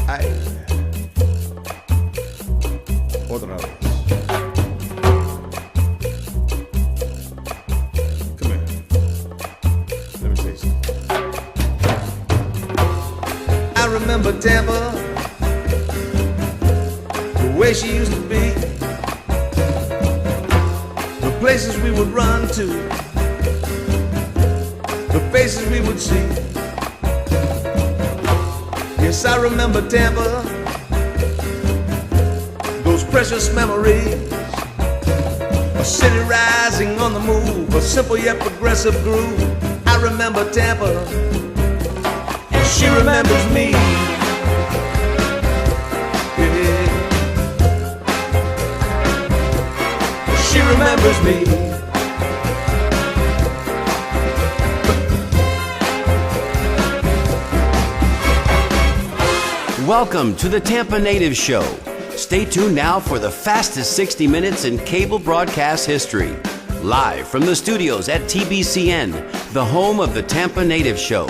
Ay. Otra vez. Come here. Let me say something. I remember Tampa, the way she used to be, the places we would run to, the faces we would see. Yes, I remember Tampa, those precious memories, a city rising on the move, a simple yet progressive groove. I remember Tampa, and she remembers me. Yeah. She remembers me. Welcome to the Tampa Native Show. Stay tuned now for the fastest 60 minutes in cable broadcast history. Live from the studios at TBCN, the home of the Tampa Native Show.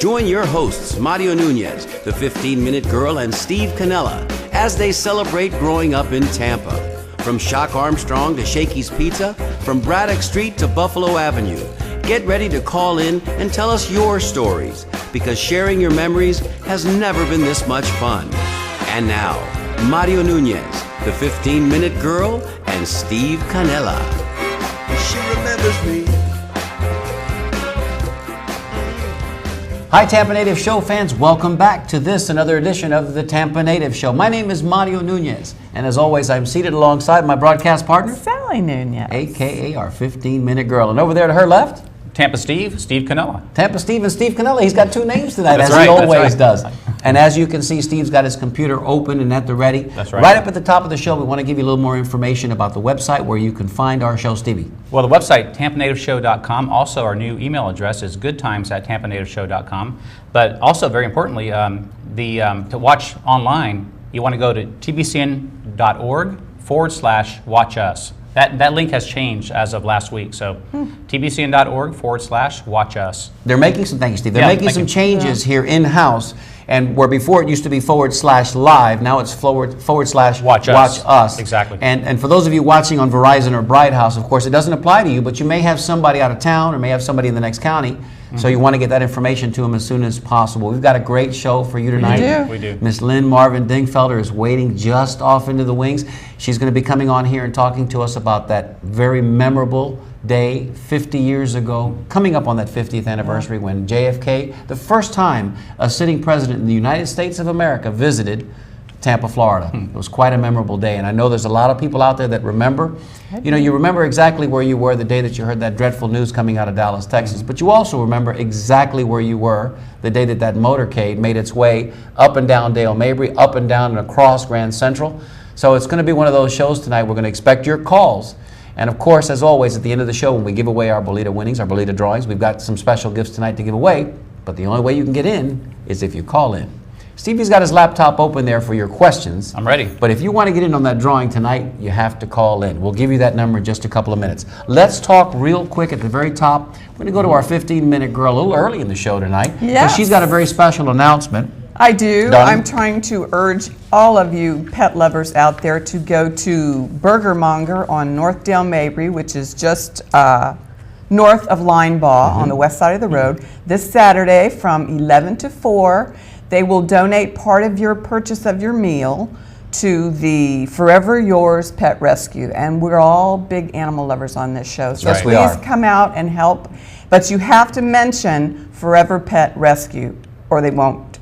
Join your hosts, Mario Nunez, the 15-Minute Girl, and Steve Canella, as they celebrate growing up in Tampa. From Shock Armstrong to Shakey's Pizza, from Braddock Street to Buffalo Avenue. Get ready to call in and tell us your stories, because sharing your memories has never been this much fun. And now, Mario Nunez, the 15-Minute Girl, and Steve Canella. She remembers me. Hi, Tampa Native Show fans. Welcome back to this, another edition of the Tampa Native Show. My name is Mario Nunez, and as always, I'm seated alongside my broadcast partner, Sally Nunez, a.k.a. our 15-Minute Girl. And over there to her left, Tampa Steve Canella. Tampa Steve and Steve Canella. He's got two names tonight, That's as right, he always that's does. And as you can see, Steve's got his computer open and at the ready. That's right. Right up at the top of the show, we want to give you a little more information about the website where you can find our show, Stevie. Well, the website, tampanativeshow.com. Also, our new email address is goodtimes@tampanativeshow.com. But also, very importantly, to watch online, you want to go to tbcn.org/watch us. That link has changed as of last week, so tbcn.org/watch us. They're making some, thank you, Steve. They're making some changes here in-house, and where before it used to be /live, now it's /watch us. Exactly. And for those of you watching on Verizon or Bright House, of course, it doesn't apply to you, but you may have somebody out of town or may have somebody in the next county, so you want to get that information to them as soon as possible. We've got a great show for you tonight. We do. Miss Lynn Marvin Dingfelder is waiting just off into the wings. She's going to be coming on here and talking to us about that very memorable day 50 years ago, coming up on that 50th anniversary when JFK, the first time a sitting president in the United States of America visited Tampa, Florida. It was quite a memorable day, and I know there's a lot of people out there that remember. You know, you remember exactly where you were the day that you heard that dreadful news coming out of Dallas, Texas, but you also remember exactly where you were the day that that motorcade made its way up and down Dale Mabry, up and down and across Grand Central. So it's going to be one of those shows tonight. We're going to expect your calls. And of course, as always, at the end of the show, when we give away our Bolita winnings, our Bolita drawings, we've got some special gifts tonight to give away, but the only way you can get in is if you call in. Stevie's got his laptop open there for your questions. I'm ready. But if you want to get in on that drawing tonight, you have to call in. We'll give you that number in just a couple of minutes. Let's talk real quick at the very top. We're going to go to our 15-minute girl a little early in the show tonight. Yes. She's got a very special announcement. I do. Done. I'm trying to urge all of you pet lovers out there to go to Burger Monger on North Dale Mabry, which is just north of Linebaugh on the west side of the road. This Saturday from 11 to 4, they will donate part of your purchase of your meal to the Forever Yours Pet Rescue. And we're all big animal lovers on this show. So Yes, we are. please come out and help. But you have to mention Forever Pet Rescue or they won't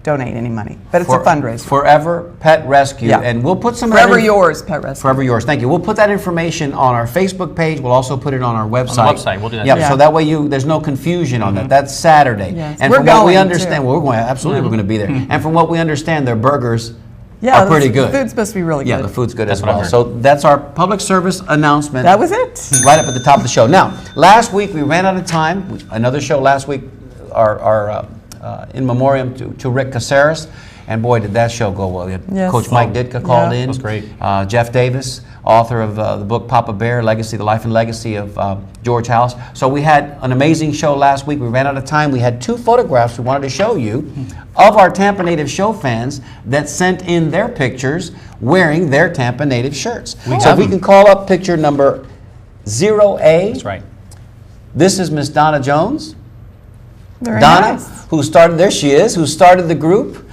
donate any money. But it's a fundraiser. Forever Pet Rescue. Yeah. And we'll put some Forever Yours Pet Rescue. Forever Yours. Thank you. We'll put that information on our Facebook page. We'll also put it on our website. On the website, we'll do that. Yep, Yeah. so that way there's no confusion on that. That's Saturday. Yes. And We're from what we going, understand, too. well, we're going, absolutely, we're going to be there. And from what we understand, their burgers Yeah, are pretty good. The food's supposed to be really Yeah, good. the food's good That's as what well. I've So that's our public service announcement. That was it. Right up at the top of the show. Now, last week we ran out of time. Another show last week, our in memoriam to Rick Caceres. And boy, did that show go well. We had Yes. Coach Mike Ditka called Yeah. in. That was great. Jeff Davis. author of the book Papa Bear, Legacy, the Life and Legacy of George Hallis. So we had an amazing show last week. We ran out of time. We had 2 photographs we wanted to show you of our Tampa Native Show fans that sent in their pictures wearing their Tampa Native shirts. So if we can call up picture number 0A. That's right. This is Miss Donna Jones. Very Donna, nice. who started, there she is, who started the group.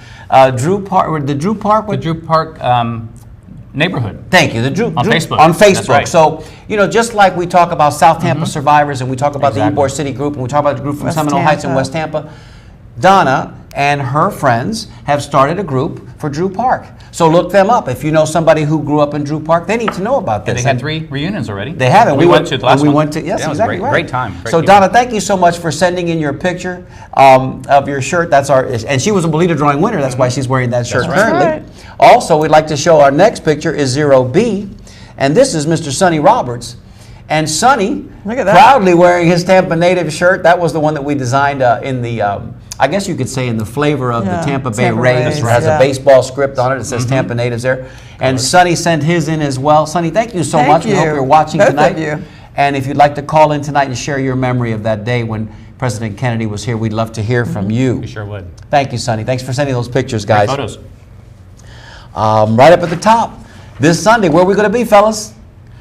Drew Park, the Drew Park? The Drew Park neighborhood. Thank you. The Drew On Facebook. On Facebook. That's right. So, you know, just like we talk about South Tampa survivors and we talk about the Ybor City group and we talk about the group from West Seminole Heights and Tampa. West Tampa, Donna and her friends have started a group for Drew Park. So look them up. If you know somebody who grew up in Drew Park, they need to know about this. And they had 3 reunions already. They have it. We went to the last one. We went to, yes, Yeah, it was exactly great, right. great time. Great So people. Donna, thank you so much for sending in your picture of your shirt. That's our, and she was a Bolita drawing winner. That's why she's wearing that shirt right. currently. Also, we'd like to show our next picture is 0B, and this is Mr. Sonny Roberts. And Sonny, Look at that. proudly wearing his Tampa Native shirt. That was the one that we designed in the, I guess you could say in the flavor of Yeah, the Tampa Bay Tampa Rays. Rays, It has yeah. a baseball script on it. It says Tampa Natives there. And Sonny sent his in as well. Sonny, thank you so Thank much. We hope you. you're watching Both tonight. of you. And if you'd like to call in tonight and share your memory of that day when President Kennedy was here, we'd love to hear from you. We sure would. Thank you, Sonny. Thanks for sending those pictures, Great guys. photos. Right up at the top. This Sunday, where are we going to be, fellas?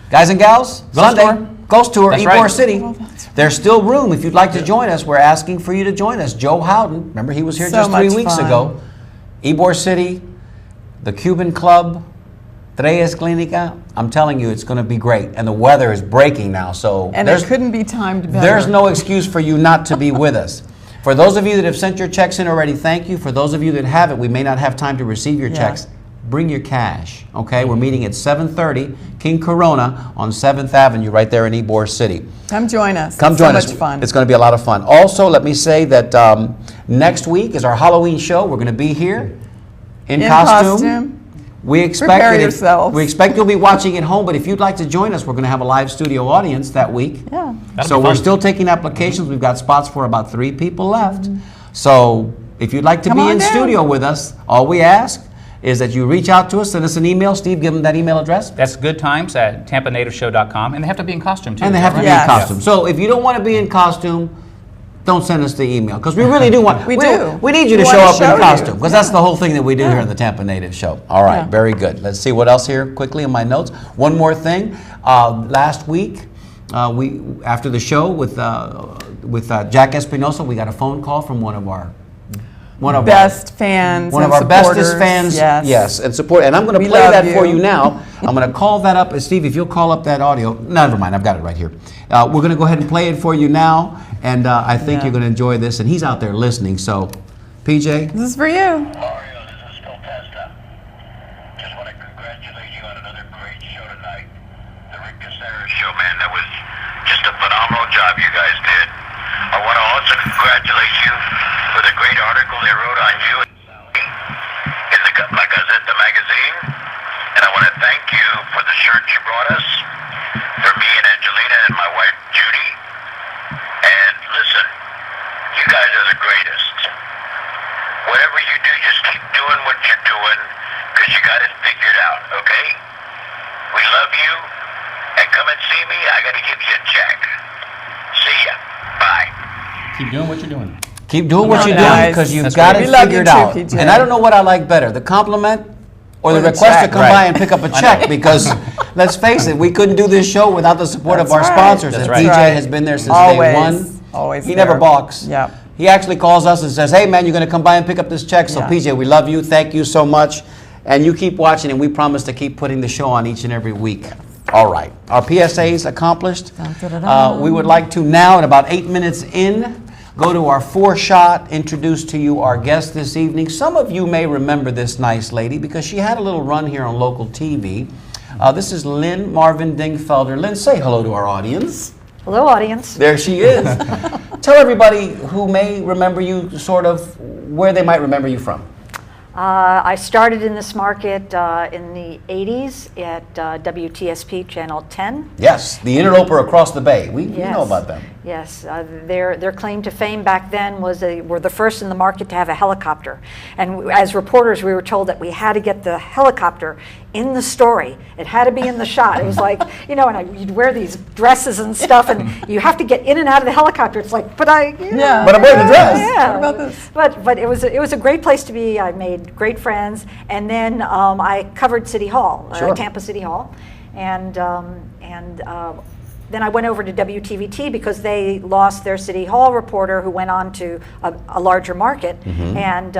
Guys and gals? Ghost Sunday. tour. Ghost Tour, That's Ybor right. City. There's still room if you'd like to join us. We're asking for you to join us. Joe Howden, remember he was here So just 3 much weeks fun. ago. Ybor City, the Cuban Club, Tres Clinica. I'm telling you, it's going to be great. And the weather is breaking now, so And it couldn't be timed better. there's no excuse for you not to be with us. For those of you that have sent your checks in already, thank you. For those of you that haven't, we may not have time to receive your Yeah. checks. Bring your cash, okay? We're meeting at 7:30 King Corona on 7th Avenue right there in Ybor City. Come join us. Come It's join so us. much fun. It's going to be a lot of fun. Also, let me say that next week is our Halloween show. We're going to be here in costume. We expect Prepare that yourselves. we expect you'll be watching at home, but if you'd like to join us, we're going to have a live studio audience that week. Yeah. That'll So be we're fun. still taking applications. We've got spots for about 3 people left. So if you'd like to Come be on in down. studio with us, all we ask is that you reach out to us, send us an email. Steve, give them that email address. That's good times at tampanativeshow.com. And they have to be in costume, too. And they is have that to be right? in Yes. costume. So if you don't want to be in costume, don't send us the email, because we really do want. We do. We need you We to show wanna up show in you. costume, because that's the whole thing that we do here in the Tampa Native Show. All right, Yeah. very good. Let's see what else here quickly in my notes. One more thing. Last week, we after the show with Jack Espinosa, we got a phone call from one of our Best fans one and of our bestest supporters. fans, Yes. and support. And I'm going to We play love that for you. you now. I'm going to call that up. Steve, if you'll call up that audio. Never mind, I've got it right here. We're going to go ahead and play it for you now, and I think Yeah. you're going to enjoy this. And he's out there listening. So, PJ, This is for you. Mario, this is Phil Testa. Just want to congratulate you on another great show tonight. The Rick Caceres show, man. That was just a phenomenal job you guys did. I want to also congratulate you for the great article they wrote on you in the La Gazeta magazine. And I want to thank you for the shirt you brought us, for me and Angelina and my wife Judy. And listen, you guys are the greatest. Whatever you do, just keep doing what you're doing, because you got it figured out, okay? We love you, and come and see me. I got to give you a check. See ya. Bye. Keep doing what you're doing. keep doing what on, you're doing, guys. because you've That's got great. it We love you figured too, out. PJ. And I don't know what I like better, the compliment or the the request to check. come Right. by and pick up a check, because let's face it, we couldn't do this show without the support of That's our right. sponsors. That's and right. PJ Right. has been there since Always. day one. Always He there. never balks. Yep. He actually calls us and says, hey man, you're going to come by and pick up this check. So Yeah. PJ, we love you. Thank you so much. And you keep watching, and we promise to keep putting the show on each and every week. All right. Our PSA's accomplished. We would like to now, at about 8 minutes in, go to our 4-shot, introduce to you our guest this evening. Some of you may remember this nice lady because she had a little run here on local TV. This is Lynn Marvin Dingfelder. Lynn, say hello to our audience. Hello, audience. There she is. Tell everybody who may remember you, sort of, where they might remember you from. I started in this market in the 80s at WTSP Channel 10. Yes, the interloper across the bay. We Yes. know about them. Yes, their claim to fame back then was they were the first in the market to have a helicopter. And as reporters, we were told that we had to get the helicopter in the story. It had to be in the shot. It was like, you know, and you'd wear these dresses and stuff, and you have to get in and out of the helicopter. It's like, but I, you know, But I'm wearing the dress. Yeah. What about this? But it was a great place to be. I made great friends, and then I covered City Hall, Sure. Tampa City Hall, and then I went over to WTVT because they lost their City Hall reporter who went on to a larger market, and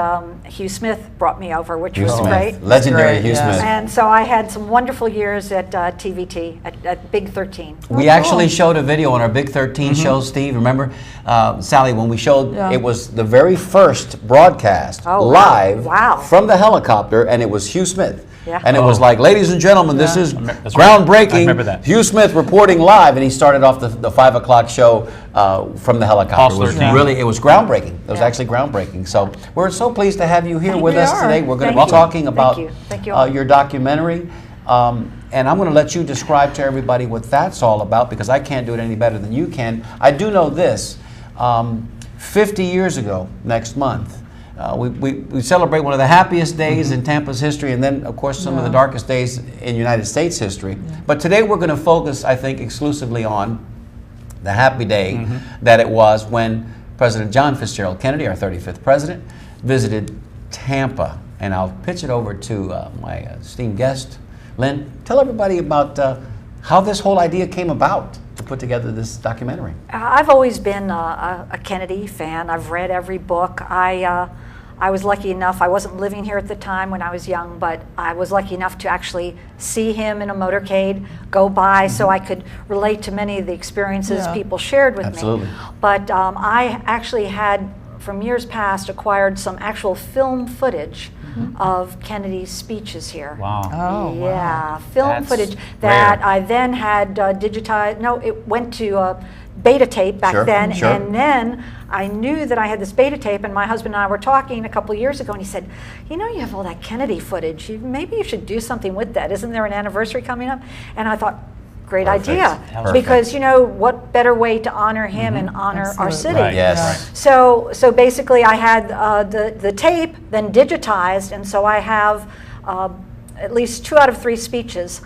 Hugh Smith brought me over, which was great. Legendary Great, Hugh yeah. Smith. And so I had some wonderful years at TVT, at Big 13. We actually showed a video on our Big 13 show, Steve. Remember, Sally, when we showed, it was the very first broadcast live from the helicopter, and it was Hugh Smith. Yeah. And it was like, ladies and gentlemen, this is That's groundbreaking. right. I remember that. Hugh Smith reporting live, and he started off the 5 o'clock show from the helicopter. It was 13. really, it was groundbreaking. It was actually groundbreaking. So we're so pleased to have you here with us are. today. We're going to Thank be you. talking about Thank you all. your documentary. And I'm going to let you describe to everybody what that's all about, because I can't do it any better than you can. I do know this. 50 years ago, next month, we celebrate one of the happiest days in Tampa's history, and then, of course, some of the darkest days in United States history. But today we're going to focus, I think, exclusively on the happy day that it was when President John Fitzgerald Kennedy, our 35th president, visited Tampa. And I'll pitch it over to my esteemed guest, Lynn. Tell everybody about how this whole idea came about to put together this documentary. I've always been a Kennedy fan. I've read every book. I was lucky enough, I wasn't living here at the time when I was young, but I was lucky enough to actually see him in a motorcade go by, so I could relate to many of the experiences people shared with Absolutely. me. But I actually had, from years past, acquired some actual film footage of Kennedy's speeches here. Wow. Oh, wow. Yeah, film That's footage that rare. I then had digitized. No, it went to beta tape back Sure, then, sure. and then I knew that I had this beta tape, and my husband and I were talking a couple of years ago, and he said, you know, you have all that Kennedy footage. Maybe you should do something with that. Isn't there an anniversary coming up? And I thought, great idea. Perfect. Because, you know, what better way to honor him and honor our city? Right. Yes. So basically, I had the tape then digitized, and so I have at least 2 out of 3 speeches.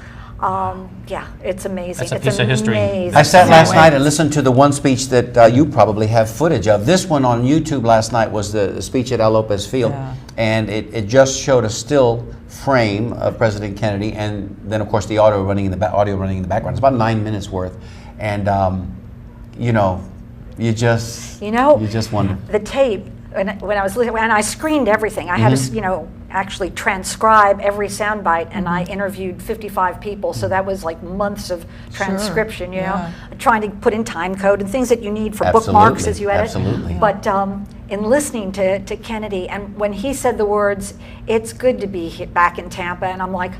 Yeah, it's amazing. That's a It's piece of history. amazing. I sat last night and listened to the one speech that you probably have footage of. This one on YouTube last night was the speech at El Lopez Field, and it just showed a still frame of President Kennedy, and then of course the audio running in the background. It's about 9 minutes worth, and you know, you just wonder. The tape. When I was listening, and I screened everything. I had to, you know, actually transcribe every soundbite, and I interviewed 55 people. So that was like months of transcription. You know, trying to put in time code and things that you need for bookmarks as you edit. Absolutely. But in listening to Kennedy, and when he said the words, "It's good to be back in Tampa," and I'm like,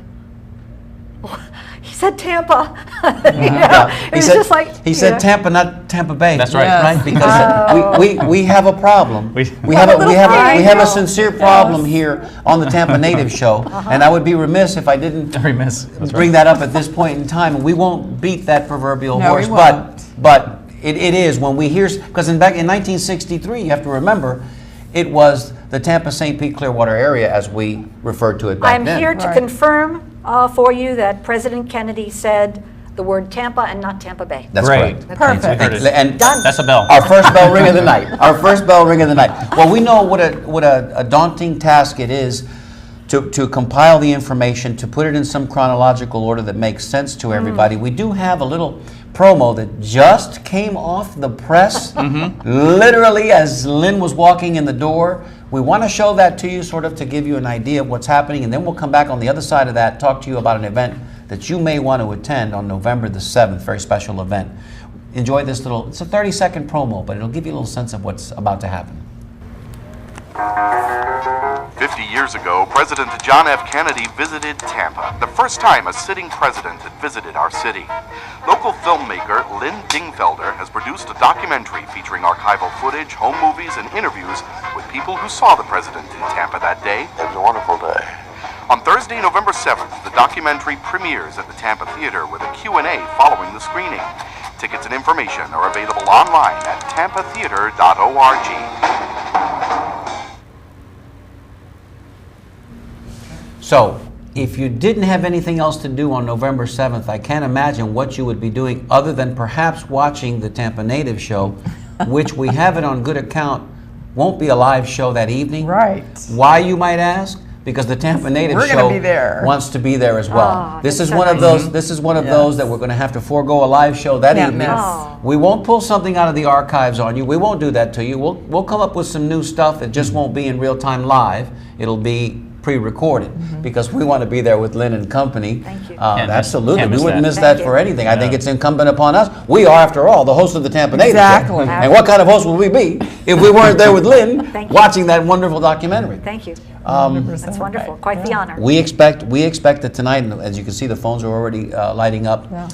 he said Tampa. You know, it was just like he said Tampa, not Tampa Bay. That's right. Yes. Right, because we have a problem. We have I a sincere problem here on the Tampa Native Show, and I would be remiss if I didn't Very miss. That's bring right. that up at this point in time. And we won't beat that proverbial No, horse, we won't. but it is when we hear, because back in 1963, you have to remember, it was the Tampa St. Pete Clearwater area as we referred to it back I'm then. here to Right. confirm for you that President Kennedy said the word Tampa and not Tampa Bay. That's Great. correct. Perfect. Heard it. And Done. That's a bell. our first bell ring of the night. Our first bell ring of the night. Well, we know what a daunting task it is to compile the information, to put it in some chronological order that makes sense to everybody. We do have a little promo that just came off the press, literally as Lynn was walking in the door. We want to show that to you, sort of to give you an idea of what's happening, and then we'll come back on the other side of that, talk to you about an event that you may want to attend on November the 7th, very special event. Enjoy this little, it's a 30-second promo, but it'll give you a little sense of what's about to happen. 50 years ago, President John F. Kennedy visited Tampa, the first time a sitting president had visited our city. Local filmmaker Lynn Dingfelder has produced a documentary featuring archival footage, home movies, and interviews with people who saw the president in Tampa that day. It was a wonderful day. On Thursday, November 7th, the documentary premieres at the Tampa Theater with a Q&A following the screening. Tickets and information are available online at tampatheater.org. So, if you didn't have anything else to do on November 7th, I can't imagine what you would be doing other than perhaps watching the Tampa Native Show, which we have it on good account, won't be a live show that evening. Right. Why, you might ask? Because the Tampa Native We're Show gonna be there. wants to be there as well. Oh, This that's is so one of nice. those. This is one of those that we're going to have to forego a live show that Can't evening. miss. Oh. We won't pull something out of the archives on you. We won't do that to you. We'll come up with some new stuff. It just won't be in real time live. It'll be pre-recorded because we want to be there with Lynn and company. Thank you. Can't miss- Absolutely, can't we miss wouldn't that. miss Thank that you. for anything. I think it's incumbent upon us. We are, after all, the host of the Tampa Native Show. Exactly. And what kind of host would we be if we weren't there with Lynn Thank you. watching that wonderful documentary? Thank you. 100%. That's wonderful. Quite the honor. We expect that tonight, and as you can see, the phones are already lighting up. Yeah.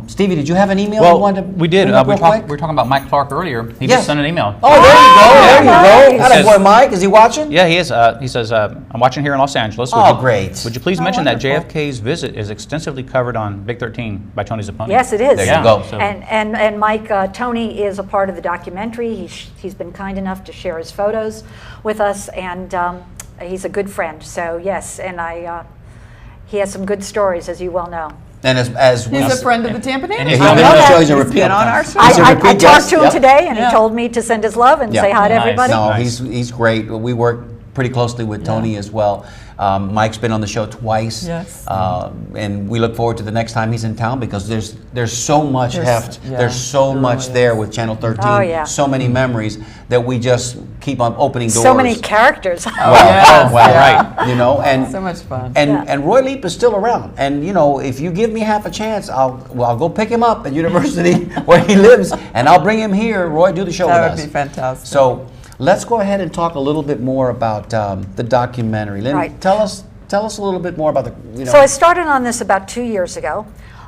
Stevie, did you have an email you Well, wanted to we did. bring up We real quick? were talking about Mike Clark earlier. He Yes. just sent an email. Oh, there you go. There you go. nice. Atta boy, Mike. Is he watching? Yeah, he is. He says, I'm watching here in Los Angeles. Oh, great. Would you please Oh, mention that wonderful. JFK's visit is extensively covered on Big 13 by Tony Zapponi? Yes, it is. There you go. So- And Mike, Tony is a part of the documentary. He's been kind enough to share his photos with us, and he's a good friend. So yes, and he has some good stories, as you well know. And as we He's a friend of the Tampa Native. he's He's on been the on the show. that. He's a He's repeat. been on our show. He's a I repeat talked guest. to him Yep. today, and Yeah. he told me to send his love and Yeah. say hi to Nice. everybody. No, Nice. he's great. We work pretty closely with Tony as well. Mike's been on the show twice. Yes. And we look forward to the next time he's in town because there's so much heft. yeah, There's so there much really there is. with Channel 13. Oh, yeah. So many memories that we just keep on opening doors. So many characters. Yes, Well, yeah. right. You know, and So much fun. And Yeah. and Roy Leap is still around. And you know, if you give me half a chance, I'll go pick him up at university where he lives, and I'll bring him here. Roy, do the show That with would us. be fantastic. So let's go ahead and talk a little bit more about the documentary. Lynn, Right. tell us a little bit more about the. You know, So I started on this about 2 years ago,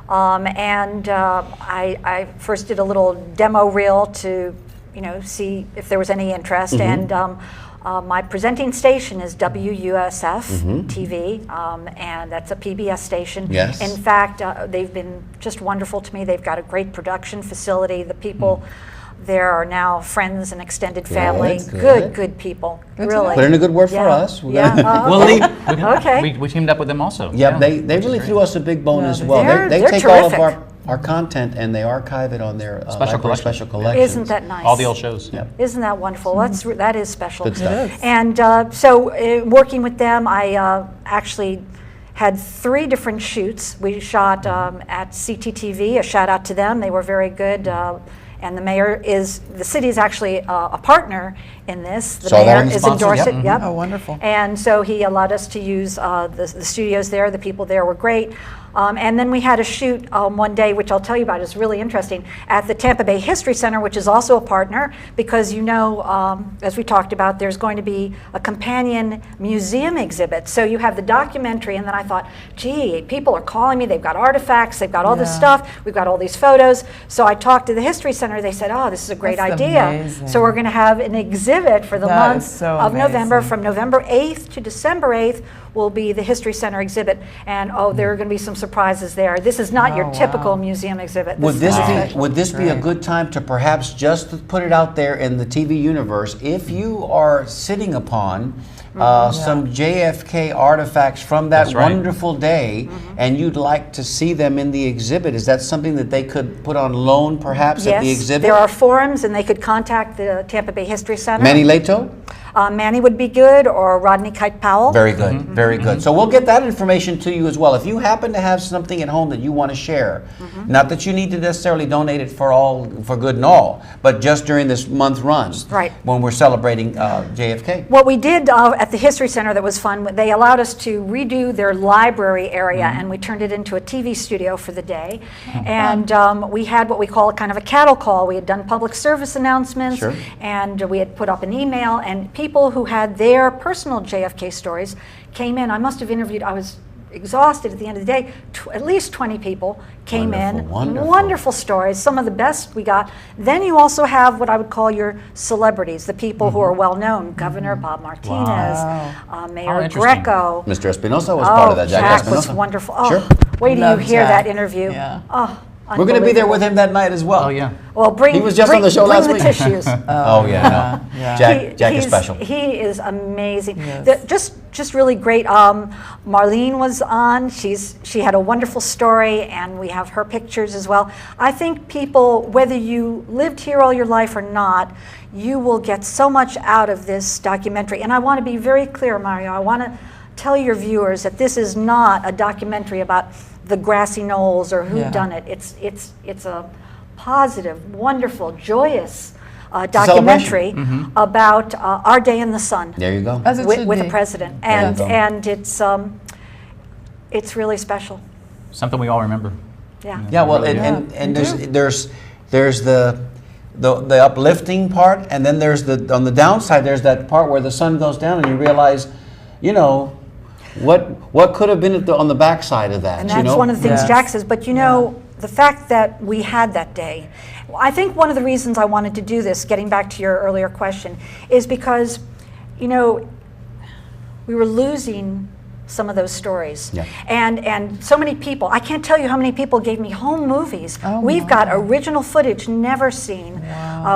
and I first did a little demo reel to, see if there was any interest. Mm-hmm. And my presenting station is WUSF Mm-hmm. TV, and that's a PBS station. Yes. In fact, they've been just wonderful to me. They've got a great production facility. The people there are now friends and extended family. good. Good people. Good to really. know. Put in a good word for Yeah. us. We're Yeah. gonna- Oh, we'll okay. leave. Okay. We teamed up with them also. Yep, Yeah. they really threw us a big bone as well. They're They take terrific. all of our content and they archive it on their Special library collection. special collections. Isn't that nice? All the old shows. Yep. Isn't that wonderful? That is special. Good stuff. It is. And so working with them, I actually had 3 different shoots. We shot at CTTV. A shout out to them. They were very good. And the city is actually a partner in this. The Saw that mayor in the is sponsor, endorsed yep. it. Yep. Oh, wonderful. And so he allowed us to use the studios there. The people there were great. And then we had a shoot one day, which I'll tell you about. It's really interesting, at the Tampa Bay History Center, which is also a partner, because as we talked about, there's going to be a companion museum exhibit. So you have the documentary, and then I thought, gee, people are calling me. They've got artifacts. They've got all this Yeah. stuff. We've got all these photos. So I talked to the History Center. They said, oh, this is a great That's idea. amazing. So we're going to have an exhibit for the That month is so of November, amazing. from November 8th to December 8th will be the History Center exhibit. And there are going to be some surprises there. This is not your Oh, typical wow. museum exhibit. Would this is be special. would this be a Great. good time to perhaps just put it out there in the TV universe if you are sitting upon some JFK artifacts from that That's right. wonderful day and you'd like to see them in the exhibit? Is that something that they could put on loan perhaps at the Yes, exhibit? there are forums, and they could contact the Tampa Bay History Center. Manny Leto? Manny would be good, or Rodney Kite Powell. Very good, very good. So we'll get that information to you as well. If you happen to have something at home that you want to share, not that you need to necessarily donate it for good and all, but just during this month run, Right. when we're celebrating JFK. What we did at the History Center that was fun, they allowed us to redo their library area, and we turned it into a TV studio for the day. And we had what we call a kind of a cattle call. We had done public service announcements, Sure. and we had put up an email, and people who had their personal JFK stories came in. I must have interviewed, I was exhausted at the end of the day. At least 20 people came in. Wonderful. Wonderful stories, some of the best we got. Then you also have what I would call your celebrities, the people who are well known. Governor Bob Martinez, Mayor interesting. Greco. Mr. Espinosa was part of that. Jack was Espinosa. wonderful. Oh, Sure. wait till you Love hear Jack. that interview. Yeah. Oh, We're going to be there with him that night as well. Oh, yeah. Well, He was just on the show last bring week. the tissues. Oh, yeah, no. Yeah. Jack is He's- special. He is amazing. Yes. Just really great. Marlene was on. She had a wonderful story, and we have her pictures as well. I think people, whether you lived here all your life or not, you will get so much out of this documentary. And I want to be very clear, Mario. I want to tell your viewers that this is not a documentary about the grassy knolls or who Yeah. done it. It's a positive, wonderful, joyous documentary about our day in the sun There you go. As it should with be. the president, There you and go. it's really special. Something we all remember. Yeah. Yeah, well, Really and there's the uplifting part, and then there's on the downside, there's that part where the sun goes down and you realize, you know, what could have been on the backside of that. And you that's know? one of the things Yes. Jack says. But you know, the fact that we had that day, I think one of the reasons I wanted to do this, getting back to your earlier question, is because, you know, we were losing some of those stories. Yeah. And so many people, I can't tell you how many people gave me home movies. Oh, We've got original footage never seen.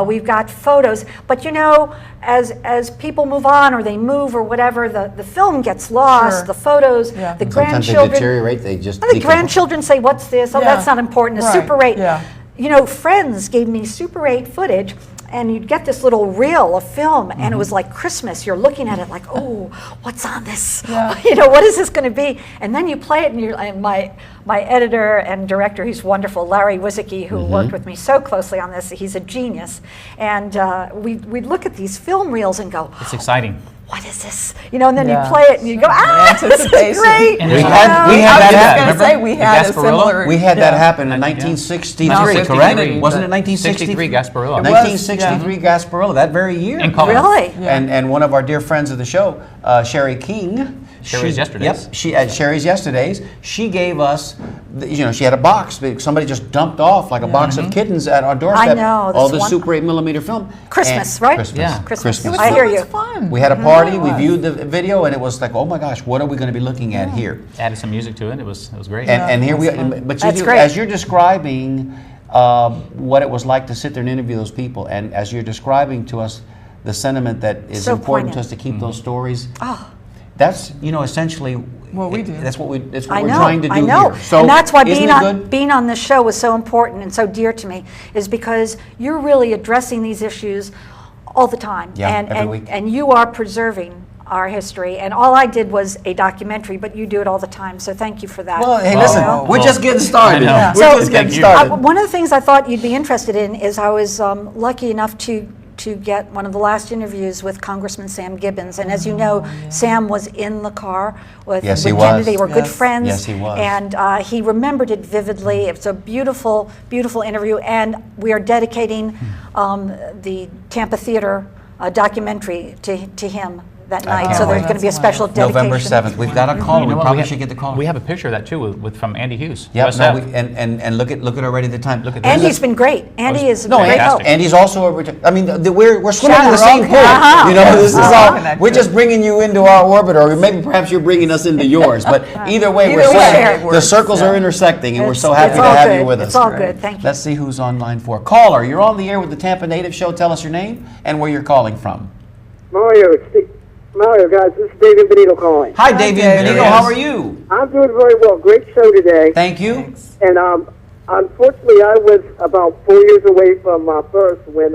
We've got photos. But you know, as people move on or they move or whatever, the film gets lost, Sure. the photos, Yeah. the Sometimes they grandchildren. deteriorate. They just The grandchildren say, "What's this? Oh, Yeah. that's not important." The Right, Super 8. yeah. You know, friends gave me Super 8 footage, and you'd get this little reel of film, and it was like Christmas. You're looking at it like, "Oh, what's on this? Yeah. You know, what is this going to be?" And then you play it, and my editor and director, he's wonderful, Larry Wizicki, who worked with me so closely on this. He's a genius, and we'd look at these film reels and go, It's exciting. "What is this?" You know, and then Yeah. you play it and you go, "Ah, this is Anticipation. great." And We there's had a- we had I was that just happen. going to say, we The had a Gasparilla? similar... We had that yeah. happen in Yeah. 1963, No, correct? 63. Wasn't it 1963? 63 Gasparilla. 1963 Gasparilla, that very year. In color. Really? Yeah. And one of our dear friends of the show, Sherry King. Sherry's Yesterdays. Yep, she at Sherry's Yesterdays. She gave us, you know, she had a box. Somebody just dumped off like a box of kittens at our doorstep. I know, All this the one- Super 8mm film. Christmas, And- right? Christmas. Yeah. Christmas. It was I so hear much you. fun. We had a party. It We was. viewed the video, and it was like, oh my gosh, what are we going to be looking at here? Added some music to it. It was great. And here we are. that's fun. But That's you, great. as you're describing what it was like to sit there and interview those people, and as you're describing to us the sentiment that is So important to poignant. us to keep those stories, Oh. that's, you know, essentially What we do. That's what we're I know, trying to do I know. here. So and that's why isn't it good? being on this show was so important and so dear to me, is because you're really addressing these issues all the time. Yeah, and, every and, week. and you are preserving our history. And all I did was a documentary, but you do it all the time. So thank you for that. Well, hey, Oh, listen, well, we're just getting started. I know. We're So- just getting Thank you. started. One of the things I thought you'd be interested in is I was lucky enough to get one of the last interviews with Congressman Sam Gibbons. And as you know, Sam was in the car with, Yes, with he Jenny. was. They were good Yes. friends. Yes, he was. And he remembered it vividly. It was a beautiful, beautiful interview. And we are dedicating the Tampa Theater documentary to him that night. can't So there's wait. going to be a That's special dedication. November 7th. We've got a caller. You We know what? probably have- should get the caller. We have a picture of that too with from Andy Hughes. Yep, USF. no, and look at already the time. Look at this. Andy's been great. Andy is a No, great help. fantastic. Andy's also a I mean, we're swimming in the Shadow, same okay. pool. Uh-huh. You know, this is all. Connected. We're just bringing you into our orbit, or maybe perhaps you're bringing us into yours. But either way, Either we're way, saying it the works, circles yeah. are intersecting, and we're so It's- happy it's to all have good. you with us. It's all good. Thank you. Let's see who's on line 4. Caller, you're on the air with the Tampa Native Show. Tell us your name and where you're calling from. Mario, guys, this is David Benito calling. Hi, David David. Benito. There he How is. are you? I'm doing very well. Great show today. Thank you. And unfortunately, I was about 4 years away from birth when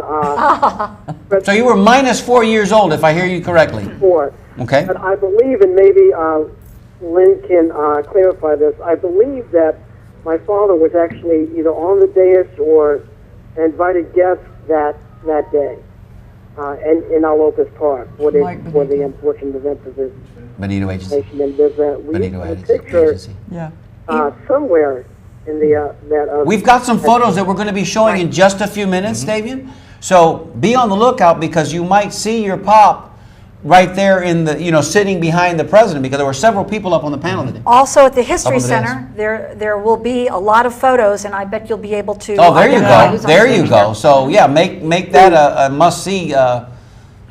So you were minus 4 years old, if I hear you correctly. four. Okay. But I believe, and maybe Lynn can clarify this, I believe that my father was actually either on the dais or invited guests that day. In our Lopez Park for the unfortunate event of this Benito Agency. nation. And there's a Benito picture Agency. Yeah. somewhere in the that. We've got some photos that we're going to be showing in just a few minutes, Davian. So be on the lookout because you might see your pop right there in the, sitting behind the president, because there were several people up on the panel today. Also at the History Up on the Center, there will be a lot of photos, and I bet you'll be able to. Oh, there you identify go. who's on There stage you go. So yeah, make that a must-see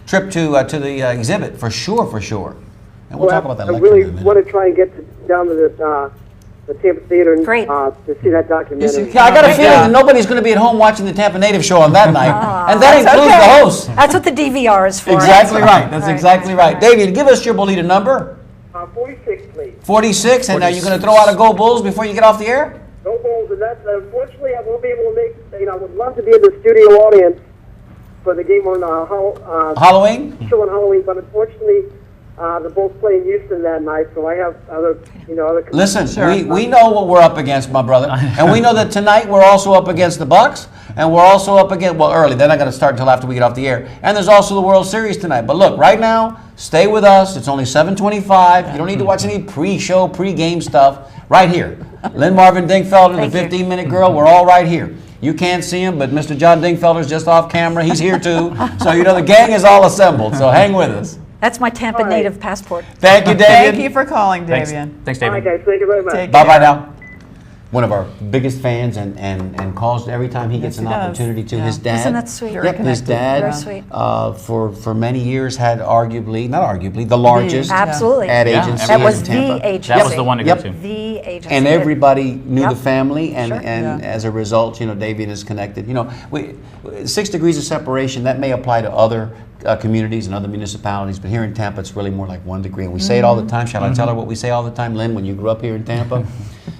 trip to the exhibit for sure. And we'll talk about that I lecture really in a minute. want to try and get down to the the Tampa Theater Great. to see that documentary. Yeah, I got a feeling that nobody's going to be at home watching the Tampa Native Show on that night, and that includes the host. That's what the DVR is for. Exactly right. That's exactly right. David, give us your Bolita number. 46, please. 46, and are you going to throw out a Go Bulls before you get off the air? No Bulls, and that's unfortunately I won't be able to make. I would love to be in the studio audience for the game on Halloween? show on Halloween, but unfortunately the Bulls play in Houston that night, so I have other. Listen, we know what we're up against, my brother, and we know that tonight we're also up against the Bucks, and we're also up against, well, early. They're not going to start until after we get off the air. And there's also the World Series tonight. But look, right now, stay with us. It's only 7:25. You don't need to watch any pre-show, pre-game stuff. Right here, Lynn Marvin Dingfelder, the 15-minute girl. We're all right here. You can't see him, but Mr. John Dingfelder's just off camera. He's here too. So the gang is all assembled. So hang with us. That's my Tampa native passport. Thank you, David. Thank you for calling, Davian. Thanks, All right, David. guys, thank you very much. Take Bye-bye care. now. One of our biggest fans and calls every time he gets an he does. opportunity to. Yeah. His dad. Isn't that sweet? Yep, his dad. Very sweet. For many years had the largest Absolutely. ad Yeah, agency That in was Tampa. the agency. That was the one to go Yep. to. The agency. And everybody knew Yep. the family, and, Sure. and as a result, Davian is connected. 6 degrees of separation, that may apply to other communities and other municipalities, but here in Tampa, it's really more like 1 degree. And we say it all the time. Shall I tell her what we say all the time? Lynn, when you grew up here in Tampa,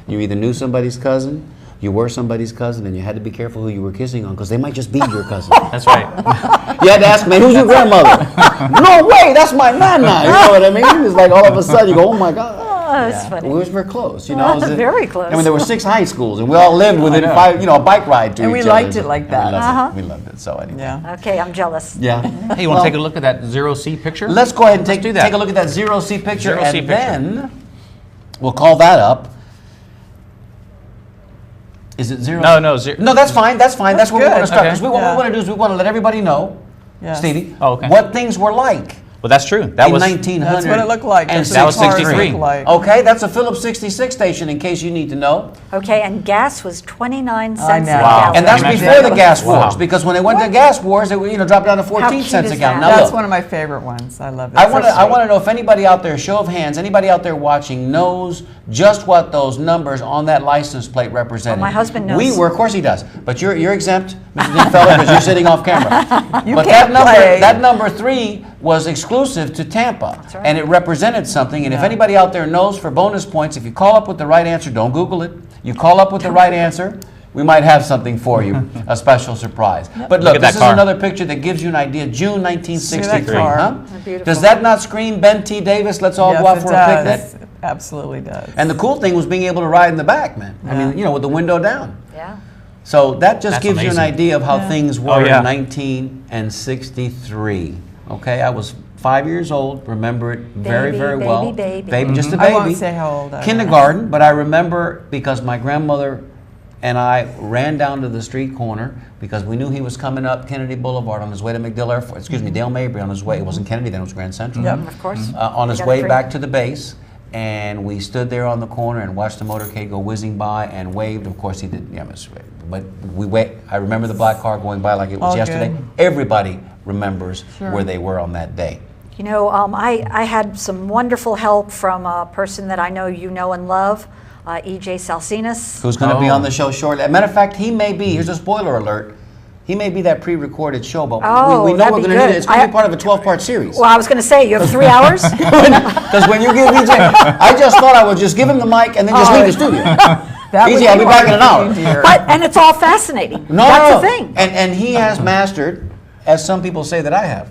you either knew somebody's cousin, you were somebody's cousin, and you had to be careful who you were kissing on, because they might just be your cousin. That's right. You had to ask, man, who's your grandmother? No way, that's my nana. You know what I mean? It's like all of a sudden you go, oh my God. Oh, that's funny. We were very close, Very close. I mean, there were 6 high schools, and we all lived within a bike ride to And each we other. liked it like that. And we loved it. So anyway. Yeah. Okay, I'm jealous. Yeah. Hey, you want to take a look at that 0C picture? Let's go ahead and do that. take a look at that 0C picture, 0C and picture. then we'll call that up. Is it 0? No, zero. No, that's fine. That's fine. That's where we good. want to start. Okay. Because what we want to do is we want to let everybody know, Yes. Stevie, Oh, okay. what things were like. Well, that's true. That in was 1900. That's what it looked like. And That's that what was the cars 63. looked like. Okay, that's a Phillips 66 station, in case you need to know. Okay, and gas was 29 I cents know. a Wow. gallon. And that's Can you before imagine the gas Wow. wars, because when they went to gas wars, they dropped down to 14 cute cents a is gallon. that? Now That's look, one of my favorite ones. I love that. I want to know if anybody out there, show of hands, anybody out there watching knows just what those numbers on that license plate represented. Well, my husband knows. We were, of course he does, but you're exempt, Mr. Dingfelder, because you're sitting off camera. But can't play. that number 3 was exclusive to Tampa, right. and it represented something. And if anybody out there knows, for bonus points, if you call up with the right answer, don't Google it. You call up with the right answer, we might have something for you, a special surprise. But look, at that this is car. another picture that gives you an idea. June 1963, See that car? huh? Beautiful. Does that not scream Ben T. Davis? Let's all Yes, go out it for a picnic. does. It absolutely does. And the cool thing was being able to ride in the back, man. I Yeah. mean, with the window down. Yeah. So that just That's gives you an amazing. idea of how things were Oh, yeah. in 1963. Okay, I was 5 years old. Remember it very, Baby, very baby, well. baby. Just a I baby. won't say how old I was. Kindergarten, but I remember because my grandmother and I ran down to the street corner because we knew he was coming up Kennedy Boulevard on his way to Dale Mabry on his way. It wasn't Kennedy then; it was Grand Central. Yep. Of course. On his got way it back to the base, and we stood there on the corner and watched the motorcade go whizzing by and waved. Of course, he did. Yeah, but I remember the black car going by like it was All yesterday. good. Everybody remembers where they were on that day. You know, I had some wonderful help from a person that I know you know and love, E.J. Salsinas. Who's going to be Oh. on the show shortly? Matter of fact, he may be. Here's a spoiler alert. He may be that pre-recorded show, but Oh, we know that'd we're be going to need good. it. It's going to be part of a 12-part series. Well, I was going to say, you have 3 hours? Because when you give EJ, I just thought I would just give him the mic and then just leave the studio. That would Easy, I'll be back in an hour. easier. And it's all fascinating. No, That's no. the thing. And he has mastered, as some people say that I have,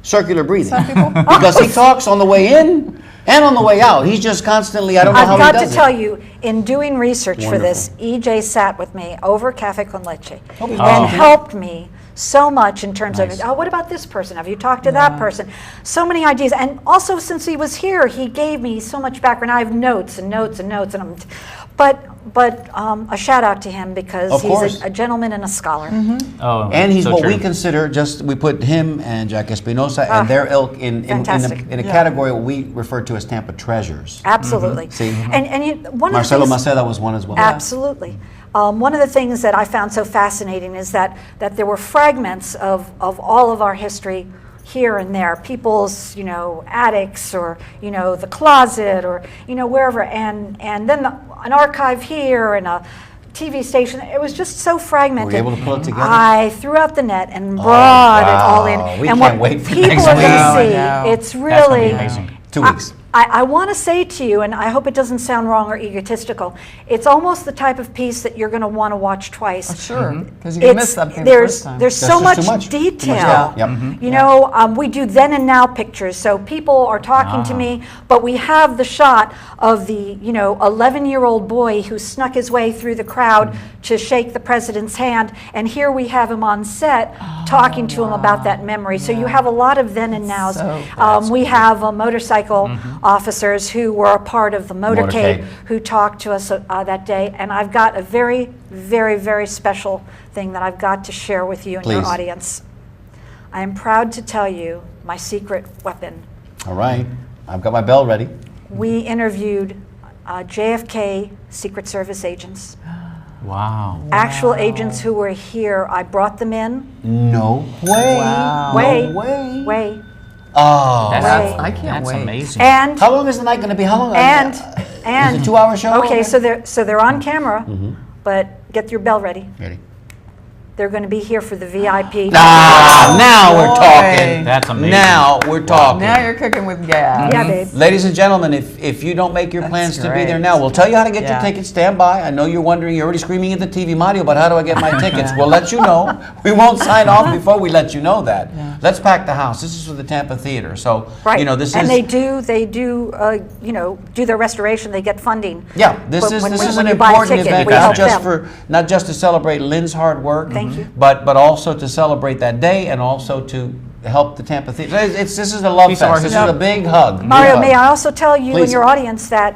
circular breathing. Because he talks on the way in and on the way out. He's just constantly, I don't know how I've he got does to it. tell you, in doing research for this, EJ sat with me over Cafe con Leche and helped me so much in terms of, what about this person? Have you talked to that person? So many ideas. And also, since he was here, he gave me so much background. I have notes and notes and notes. But a shout out to him because Of course. he's a gentleman and a scholar. Oh, And he's so what true. we consider we put him and Jack Espinosa and their ilk in fantastic. a category we refer to as Tampa treasures. Absolutely. See? And one Marcelo of the things, Maceda was one as well. absolutely. One of the things that I found so fascinating is that there were fragments of all of our history here and there, people's, attics or, the closet or, wherever. And then an archive here and a TV station. It was just so fragmented. Were you able to pull it together? I threw out the net and brought it all in. We and can't what wait for people next are week. going I to see, know. it's That's gonna be really amazing. 2 weeks. I want to say to you, and I hope it doesn't sound wrong or egotistical, it's almost the type of piece that you're going to want to watch twice. Sure, because you can miss something the there's first time. there's That's so just much, too much. detail. Yep. You know, we do then and now pictures, so people are talking to me, but we have the shot of the 11-year-old boy who snuck his way through the crowd to shake the president's hand, and here we have him on set talking to him about that memory. So you have a lot of then and nows. We have motorcycle officers who were a part of the motorcade who talked to us that day, and I've got a very, very, very special thing that I've got to share with you and your Please. audience. I am proud to tell you my secret weapon. All right. I've got my bell ready. We interviewed JFK Secret Service agents, Wow. actual agents who were here. I brought them in. No way. Wow. Way, way. way. Oh. I can't That's wait. amazing. And How long is the night going to be? How long? and Is and it a 2-hour show? Okay, so they're on camera, but get your bell ready. Ready. They're going to be here for the VIP. Ah, now we're boy. talking. That's amazing. Now we're talking. Now you're cooking with gas. Yeah, babe. Ladies and gentlemen, if you don't make your plans to be great. there now, we'll tell you how to get your Yeah. tickets. Stand by. I know you're wondering, you're already screaming at the TV, Mario, but how do I get my tickets? We'll let you know. We won't sign off before we let you know that. Let's pack the house. This is for the Tampa Theater. So, Right. this and is... they do do their restoration. They get funding. Yeah, this But is when- this when is an you buy a important ticket, event, we help them. not just to celebrate Lynn's hard work, Thank you. but also to celebrate that day and also to help the Tampa Theater. This is a love Piece of fest. our This is history. a big hug. Mario, big hug. may I also tell you Please. and your audience that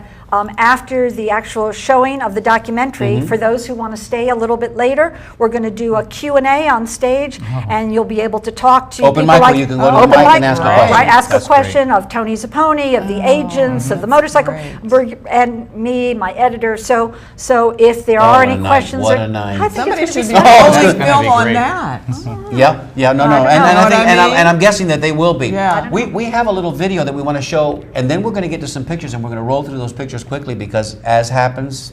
after the actual showing of the documentary, for those who want to stay a little bit later, we're going to do a Q&A on stage, and you'll be able to talk to Open people mic where like you can go to the open mic mic, and ask a right, question. ask That's a question of Tony Zapponi, of the agents, of the motorcycle, and me, my editor. So if there are what any a night, questions, what or- a night. I think Somebody it's should do gonna a be Oh, whole that's gonna film be on great. that. Yeah, no, I and know. I think, What I mean? and I'm guessing that they will be. Yeah. We have a little video that we want to show, and then we're going to get to some pictures, and we're going to roll through those pictures quickly because, as happens,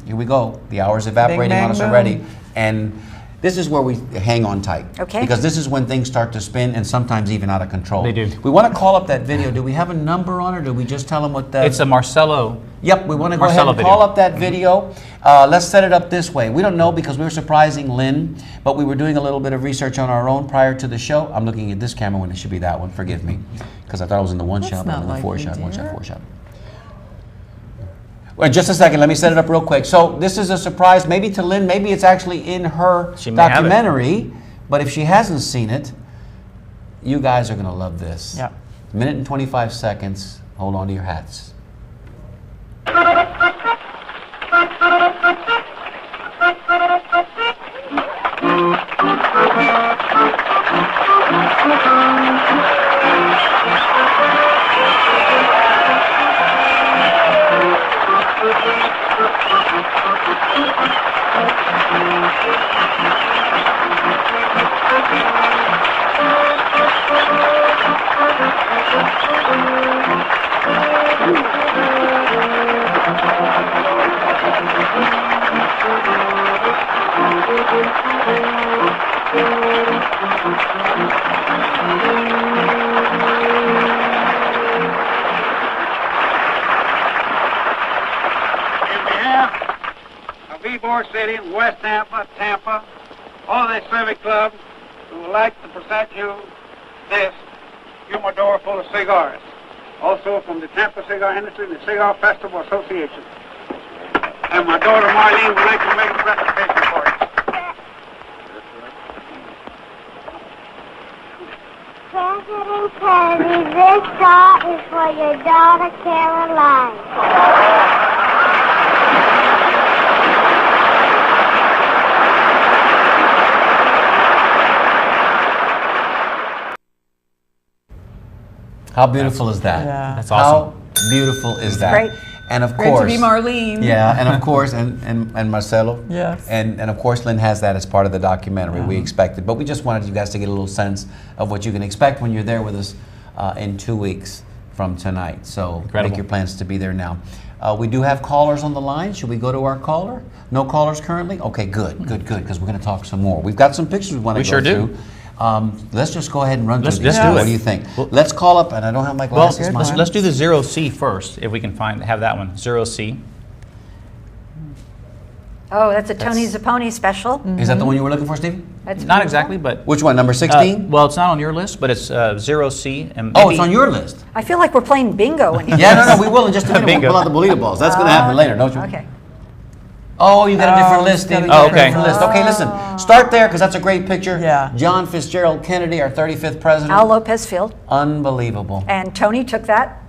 here we go. The hour's evaporating bang, on us boom. already, and this is where we hang on tight. Okay. Because this is when things start to spin, and sometimes even out of control. They do. We want to call up that video. Do we have a number on it, or do we just tell them what the? It's a Marcelo. Yep, we want to go ahead Marcelo and video. call up that video. Let's set it up this way. We don't know because we were surprising Lynn, but we were doing a little bit of research on our own prior to the show. I'm looking at this camera when it should be that one. Forgive me, because I thought it was in the one shot, but not in the like four you, shot, one dear. shot, four shot. Well, just a second. Let me set it up real quick. So this is a surprise, maybe to Lynn. Maybe it's actually in her She may have it. documentary. But if she hasn't seen it, you guys are going to love this. Yep. Minute and 25 seconds. Hold on to your hats. In behalf of Ybor City and West Tampa, all the civic clubs, we would like to present you this humidor full of cigars. Also from the Tampa Cigar Industry and the Cigar Festival Association. And my daughter Marlene would like to make a presentation for you. President Kennedy, this song is for your daughter Caroline. How beautiful is that? Yeah. That's awesome. How beautiful is that? great. And of Great course, to be Marlene. Yeah, and of course, and Marcelo. Yes. And of course, Lynn has that as part of the documentary. We expected, but we just wanted you guys to get a little sense of what you can expect when you're there with us in 2 weeks from tonight. So Incredible. make your plans to be there now. We do have callers on the line. Should we go to our caller? No callers currently? Okay, good, because we're going to talk some more. We've got some pictures we want to We go sure through. do. Let's just go ahead and run Let's- through these. let's do What it. do you think? Well- Let's call up, and I don't have my Well, glasses. let's do the 0C first, if we can have that one. 0C. Oh, that's a Tony Zapponi special. Is that the one you were looking for, Stevie? That's Not beautiful. exactly, but Which one, number 16? well, it's not on your list, but it's 0C. And Oh, maybe- it's on your list. I feel like we're playing bingo in here. Yeah, no, we will in just a minute. We'll Bingo. pull out the bolita balls. That's going to happen later, don't you? Okay. Oh, you got a different Oh, list, got a Stevie. Oh, You got a okay. different list. Okay, listen. Start there because that's a great picture. Yeah. John Fitzgerald Kennedy, our 35th president. Al Lopez Field. Unbelievable. And Tony took that.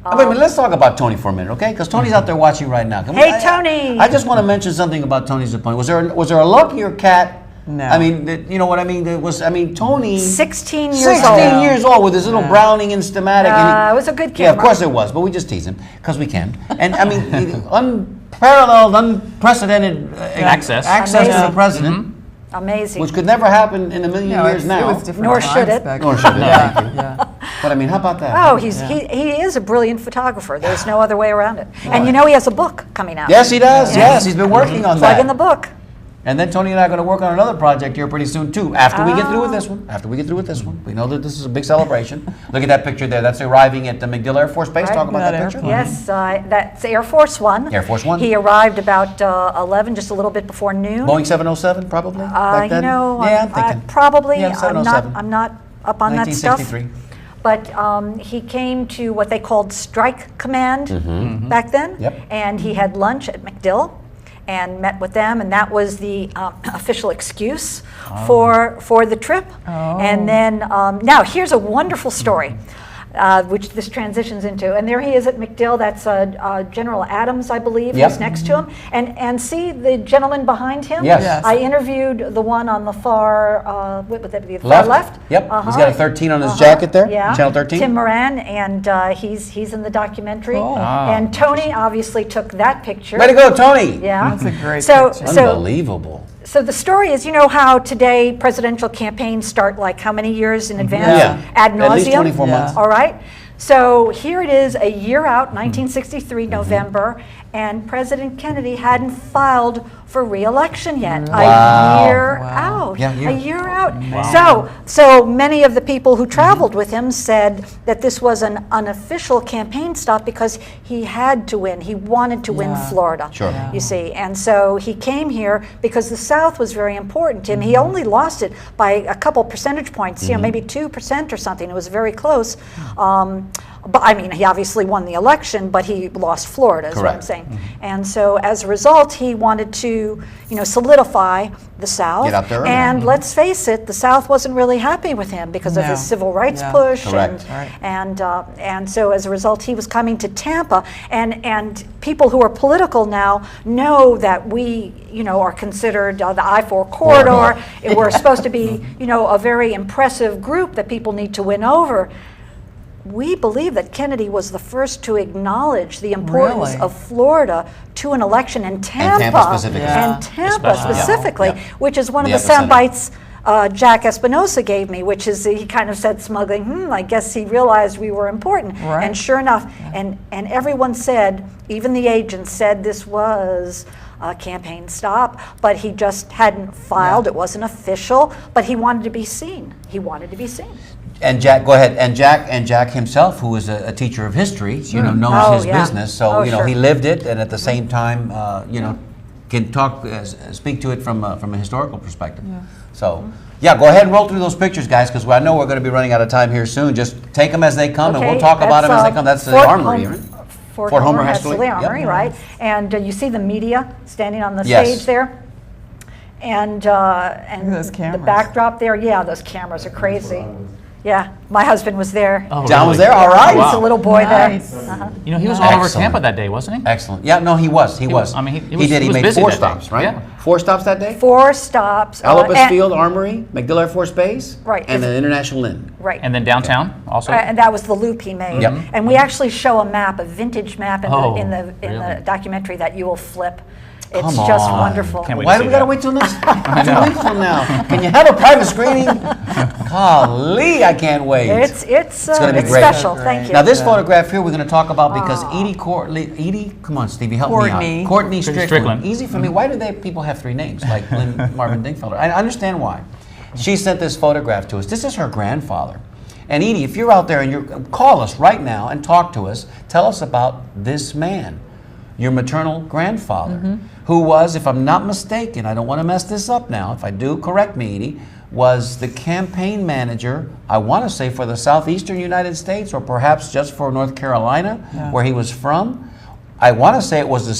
Wait a minute, let's talk about Tony for a minute, okay? Because Tony's out there watching right now. Can we- Hey, Tony! I just want to mention something about Tony Zapponi. Was there a luckier cat? No. I mean, you know what I mean? Tony. 16 years 16 old. years old with his little Browning Instamatic. and It was a good Yeah, of camera. course it was, but we just tease him because we can. And I mean, unparalleled, unprecedented Access. access to the Amazing. president, Amazing. which could never happen in a million No, years now. it was different Nor times should it. back Nor then. should it, Yeah, thank you. yeah. But I mean, how about that? Oh, he is a brilliant photographer. There's no other way around it. And you know he has a book coming out. Yes, he does. Yes, he's been working on Plug that. in the book. And then Tony and I are going to work on another project here pretty soon too. After we get through with this one. After we get through with this one. We know that this is a big celebration. Look at that picture there. That's arriving at the MacDill Air Force Base. Right. Talk about That that picture. airplane. Yes, that's Air Force One. Air Force One. He arrived about 11, just a little bit before noon. Boeing 707 probably back You then. know, yeah, I'm thinking. probably. Yeah, 707. I'm not up on that stuff. 1963. But he came to what they called Strike Command back then. Yep. And he had lunch at MacDill and met with them, and that was the official excuse for the trip. And then now here's a wonderful story. Which this transitions into, and there he is at MacDill. That's General Adams, I believe, Yep. who's next to him. And see the gentleman behind him. Yes. Yes. I interviewed the one on the far, what would that be? The far left. Yep. He's got a 13 on his jacket there. Yeah. Channel 13. Tim Moran, and he's in the documentary. Cool. And Tony obviously took that picture. Way to go, Tony. Yeah. That's a great so, picture. So, Unbelievable. so the story is, you know how today presidential campaigns start like how many years in advance? Yeah. Ad nauseum. At least 24 months. All right. So here it is, a year out, 1963, November, and President Kennedy hadn't filed for re-election yet. Wow. A year Wow. out. Yeah, A year out. So many of the people who traveled with him said that this was an unofficial campaign stop because he had to win. He wanted to win Yeah. Florida. Sure. You see, and so he came here because the South was very important to him. He only lost it by a couple percentage points, you know, maybe 2% or something. It was very close. But I mean, he obviously won the election, but he lost Florida, is what I'm Correct. saying. And so as a result, he wanted to, you know, solidify the South. Get out there early. And let's face it, the South wasn't really happy with him because of No. his civil rights Yeah. push. Correct. And so as a result, he was coming to Tampa. And people who are political now know that we, you know, are considered the I-4 corridor. We're supposed to be, you know, a very impressive group that people need to win over. We believe that Kennedy was the first to acknowledge the importance Really? of Florida to an election in Tampa. Tampa specifically. Yeah. And Tampa Especially, yeah. specifically, Yeah. which is one of The the epicenter. sound bites Jack Espinosa gave me, which is he kind of said smugly, I guess he realized we were important. Right. And sure enough, and everyone said, even the agents said this was a campaign stop, but he just hadn't filed. It wasn't official, but he wanted to be seen. He wanted to be seen. And Jack, go ahead. And Jack himself, who is a teacher of history, you know, knows Oh, his yeah. business. So Oh, you know, sure. he lived it, and at the same time, you know, can speak to it from a historical perspective. So, yeah, go ahead and roll through those pictures, guys, because I know we're going to be running out of time here soon. Just take them as they come, and we'll talk about them as they come. That's the Fort armory, Hom- right? Fort Fort Homer Homer has has to the leave. armory, Yep. right? And you see the media standing on the Yes. stage there. And those the cameras. backdrop there, yeah, those cameras are crazy. Yeah, my husband was there. Oh, John was really? there. All right. He was a little boy Nice. there. Uh-huh. You know, he was all over Excellent. Tampa that day, wasn't he? Excellent. Yeah, no, he was. He was. I mean, he he was- did. he He was made busy 4 that day. stops, right? Yeah. 4 stops that day. 4 stops. Alopez and- Field, Armory, MacDill Air Force Base, Right. and the International Lynn. Right. And then downtown also? And that was the loop he made. Yep. And we actually show a map, a vintage map in Oh, the really? documentary that you will flip. It's just wonderful. Can't wait Why to do see we gotta that. wait till next 2 weeks from now? Can you have a private screening? Golly, I can't wait. It's gonna be it's great. special. Thank you. Now this photograph here we're going to talk about because Edie, come on Stevie, help me out. Courtney Strickland. Easy for me. Why do people have 3 names like Lynn Marvin Dingfelder? I understand why. She sent this photograph to us. This is her grandfather. And Edie, if you're out there and call us right now and talk to us, tell us about this man, your maternal grandfather, who was, if I'm not mistaken, I don't want to mess this up now, if I do, correct me, Edie, was the campaign manager, I want to say, for the southeastern United States or perhaps just for North Carolina, where he was from. I want to say it was the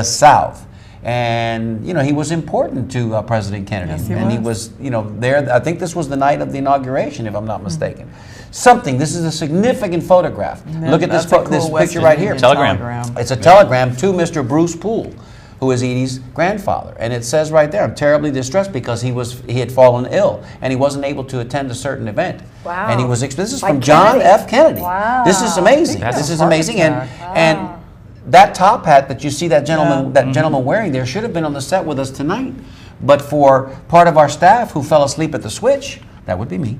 South. And, you know, he was important to President Kennedy. Yes, he was, you know, there. I think this was the night of the inauguration, if I'm not mistaken. This is a significant photograph. Look at this picture right here. Telegram. It's a telegram to Mr. Bruce Poole, who is Edie's grandfather. And it says right there, I'm terribly distressed because he had fallen ill and he wasn't able to attend a certain event. Wow. And this is Like from John Kennedy. F. Kennedy. Wow. This is amazing. This is amazing. And that top hat that you see that gentleman wearing there should have been on the set with us tonight. But for part of our staff who fell asleep at the switch, that would be me.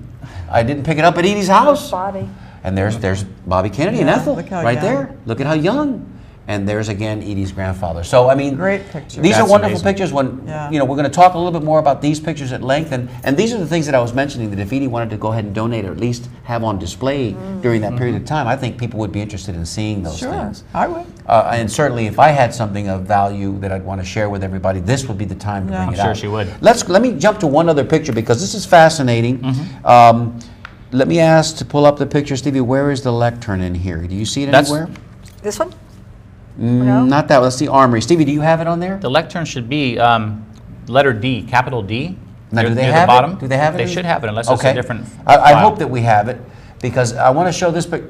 I didn't pick it up at Edie's house. Bobby. And there's Bobby Kennedy and Ethel look how right young. there. Look at how young. And there's again Edie's grandfather. So I mean, Great picture. These are That's wonderful amazing. pictures. When you know, we're going to talk a little bit more about these pictures at length. And these are the things that I was mentioning that if Edie wanted to go ahead and donate or at least have on display during that period of time, I think people would be interested in seeing those things. I would. And certainly, if I had something of value that I'd want to share with everybody, this would be the time to bring I'm it sure out. she would. Let me jump to one other picture because this is fascinating. Let me ask to pull up the picture, Stevie. Where is the lectern in here? Do you see it anywhere? This one? Not that one. That's the armory. Stevie, do you have it on there? The lectern should be letter D, capital D. Now, do they near have the bottom. it? Do they have it? They should have it unless it's a different I file. hope that we have it because I want to show this. But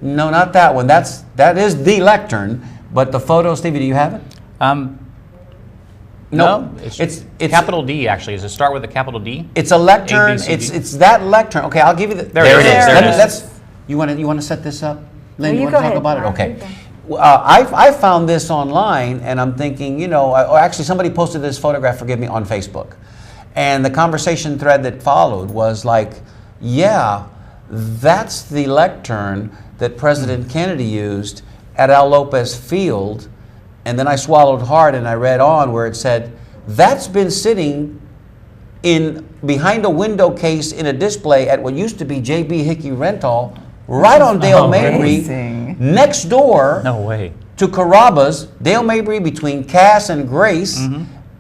no, not that one. that is the lectern. But the photo, Stevie, do you have it? No, it's capital D actually. Does it start with a capital D? It's a lectern. A, B, C, D. It's that lectern. Okay, I'll give you the. There it is. There it is. You want to set this up, Lynn? No, you you want to go talk ahead. about it? All right, Okay. you go. I found this online, and I'm thinking, you know, or actually somebody posted this photograph, forgive me, on Facebook. And the conversation thread that followed was like, yeah, that's the lectern that President Kennedy used at Al Lopez Field. And then I swallowed hard and I read on where it said, that's been sitting behind a window case in a display at what used to be J.B. Hickey Rental, right on Dale Mabry, next door No way. to Carrabba's, Dale Mabry between Cass and Grace,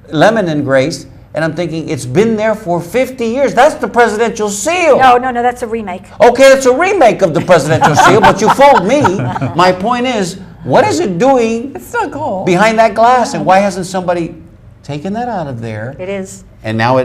Lemon and Grace, and I'm thinking it's been there for 50 years. That's the presidential seal. No, that's a remake. Okay, it's a remake of the presidential seal, but you fooled me. My point is, what is it doing It's still cool. behind that glass, and why hasn't somebody taken that out of there? It is. And now,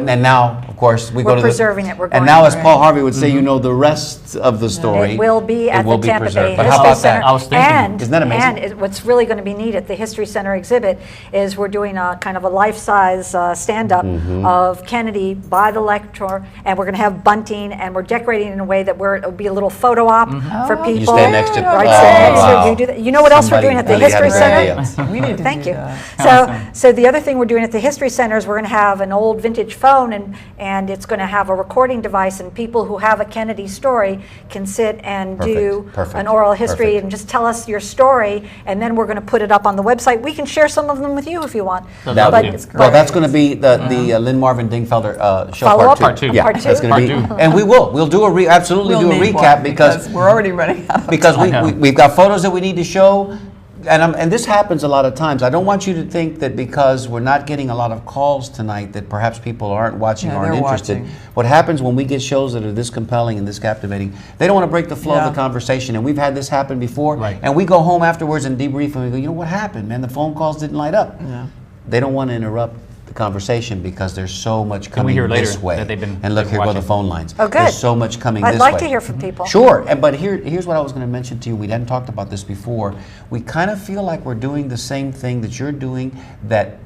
of course, we go We're to preserving it. We're and going now, to- as Paul Harvey would say, you know the rest of the story. It will be at the Tampa Bay preserved. But how History about Center. that? I was thinking, And, isn't that amazing? And what's really going to be neat at the History Center exhibit is we're doing a kind of a life-size stand-up of Kennedy by the lectern, and we're going to have bunting, and we're decorating in a way that it'll be a little photo op for people. You stand next to Right, oh, stand next to wow. you do that. You know what else we're Somebody doing at the really had History a great Center? idea. We need to Thank do you. that. So the other thing we're doing at the History Center is we're going to have an old vintage phone, and it's going to have a recording device, and people who have a Kennedy story can sit and do Perfect. an oral history Perfect. and just tell us your story, and then we're going to put it up on the website. We can share some of them with you if you want. That But would be- it's well, great. that's going to be the Lynn Marvin Dingfelder show Follow-up? part two. Part two. Yeah, Part that's two? going to be, Part two. and we'll do absolutely We'll do a need recap one because we're already running out of because time. we've got photos that we need to show. And this happens a lot of times. I don't want you to think that because we're not getting a lot of calls tonight that perhaps people aren't watching Yeah, or aren't they're interested. watching. What happens when we get shows that are this compelling and this captivating, they don't want to break the flow of Yeah. the conversation. And we've had this happen before. Right. And we go home afterwards and debrief and we go, you know what happened, man? The phone calls didn't light up. Yeah. They don't want to interrupt the conversation because there's so much we coming hear later this way. that they've been- and look, they've here been go the watching. phone lines. Oh, good. There's so much coming I'd this like way. to hear from people. Sure, but here's what I was going to mention to you. We hadn't talked about this before. We kind of feel like we're doing the same thing that you're doing, that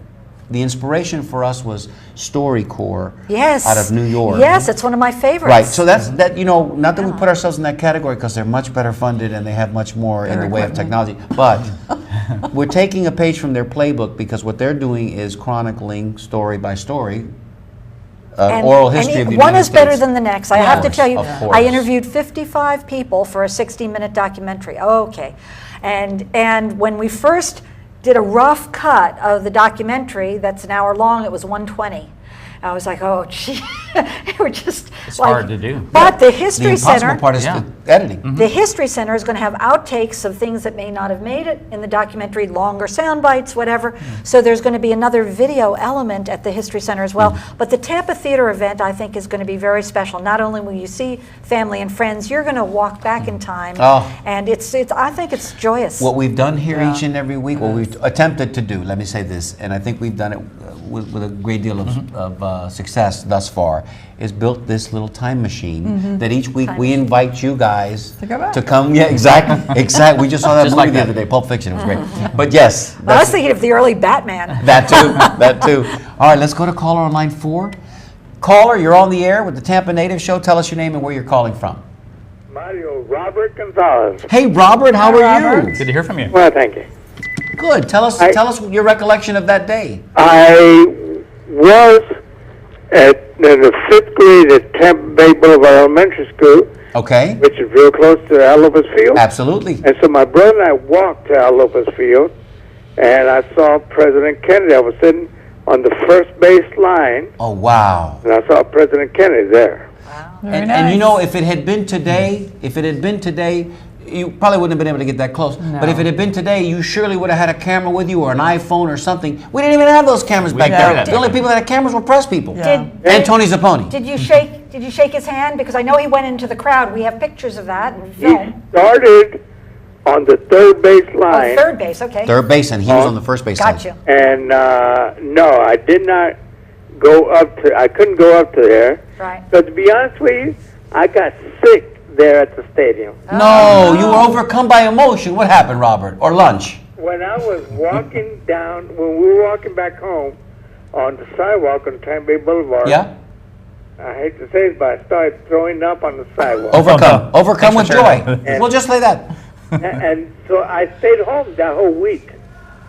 the inspiration for us was StoryCorps Yes. out of New York. Yes, it's one of my favorites. Right, so that's that. You know, not that we put ourselves in that category because they're much better funded and they have much more in the way of technology. But we're taking a page from their playbook because what they're doing is chronicling story by story oral history of the one United is better States. than the next. I have to tell you, Of course. I interviewed 55 people for a 60-minute documentary. Okay. And when we first did a rough cut of the documentary that's an hour long, it was 120. I was like, oh, gee. We're just It's like, hard to do. But the The History impossible Center, part is Yeah. the editing. the History Center is going to have outtakes of things that may not have made it in the documentary, longer sound bites, whatever. So there's going to be another video element at the History Center as well. But the Tampa Theater event, I think, is going to be very special. Not only will you see family and friends, you're going to walk back in time. Oh. And it's I think it's joyous. What we've done here each and every week, what we've attempted to do, let me say this, and I think we've done it with a great deal of success thus far, is built this little time machine that each week we invite you guys To go back. to come. Yeah, exactly. Exactly. We just saw that Just movie like the that. other day, Pulp Fiction. It was great. But yes, I was that's, thinking of the early Batman. that too. That too. All right, let's go to caller on line 4. Caller, you're on the air with the Tampa Native Show. Tell us your name and where you're calling from. Mario Robert Gonzalez. Hey, Robert, how are Robert. you? Good to hear from you. Well, thank you. Good. Tell us your recollection of that day. I was in the 5th grade at Tampa Bay Boulevard Elementary School, Okay. which is real close to Alopez Field. Absolutely. And so my brother and I walked to Alopez Field, and I saw President Kennedy. I was sitting on the first base line, Oh, wow. and I saw President Kennedy there. Very And you nice. know, if it had been today, you probably wouldn't have been able to get that close. But if it had been today, you surely would have had a camera with you or an iPhone or something. We didn't even have those cameras back didn't have then. that. The only people that had cameras were press people. Yeah. And Tony Zapponi. Did you shake his hand? Because I know he went into the crowd. We have pictures of that and He film. started on the third base Oh, line. third base, okay. Third base, and he was on the first base Got side. you. And no, I did not go up to. I couldn't go up to there. Right. So to be honest with you, I got sick there at the stadium. No, you were overcome by emotion. What happened, Robert? Or lunch? When I was walking down, when we were walking back home on the sidewalk on Tampa Bay Boulevard. Yeah? I hate to say it, but I started throwing up on the sidewalk. Overcome. Overcome with Thanks joy. for sharing. We'll just say that. and so I stayed home that whole week.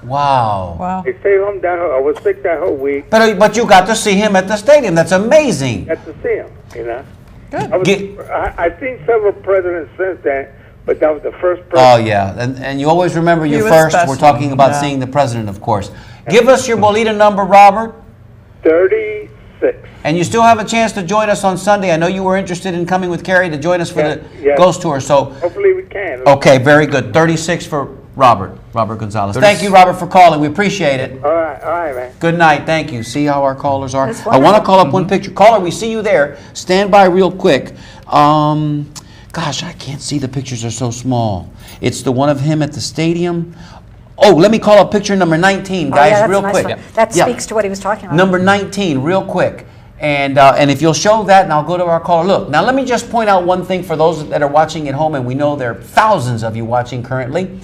Wow. Wow. I stayed home I was sick that whole week. But you got to see him at the stadium. That's amazing. Got to see him, you know. Get- I've seen several presidents since then, but that was the first Oh, president. yeah. And you always remember He your was first. special. We're talking about Yeah. seeing the president, of course. Give us your Bolita number, Robert. 36. And you still have a chance to join us on Sunday. I know you were interested in coming with Carrie to join us for the Yeah. Ghost Tour. So, Hopefully we can. okay, very good. 36 for Robert Gonzalez. Thank you, Robert, for calling. We appreciate it. All right, man. Good night. Thank you. See how our callers are? That's I want to wonderful. call up one picture. Caller, we see you there. Stand by real quick. Gosh, I can't see. The pictures are so small. It's the one of him at the stadium. Oh, let me call up picture number 19, Oh, guys, yeah, that's real a nice quick. one. That Yeah. speaks to what he was talking about. Number 19, real quick. And if you'll show that, and I'll go to our caller. Look, now let me just point out one thing for those that are watching at home, and we know there are thousands of you watching currently.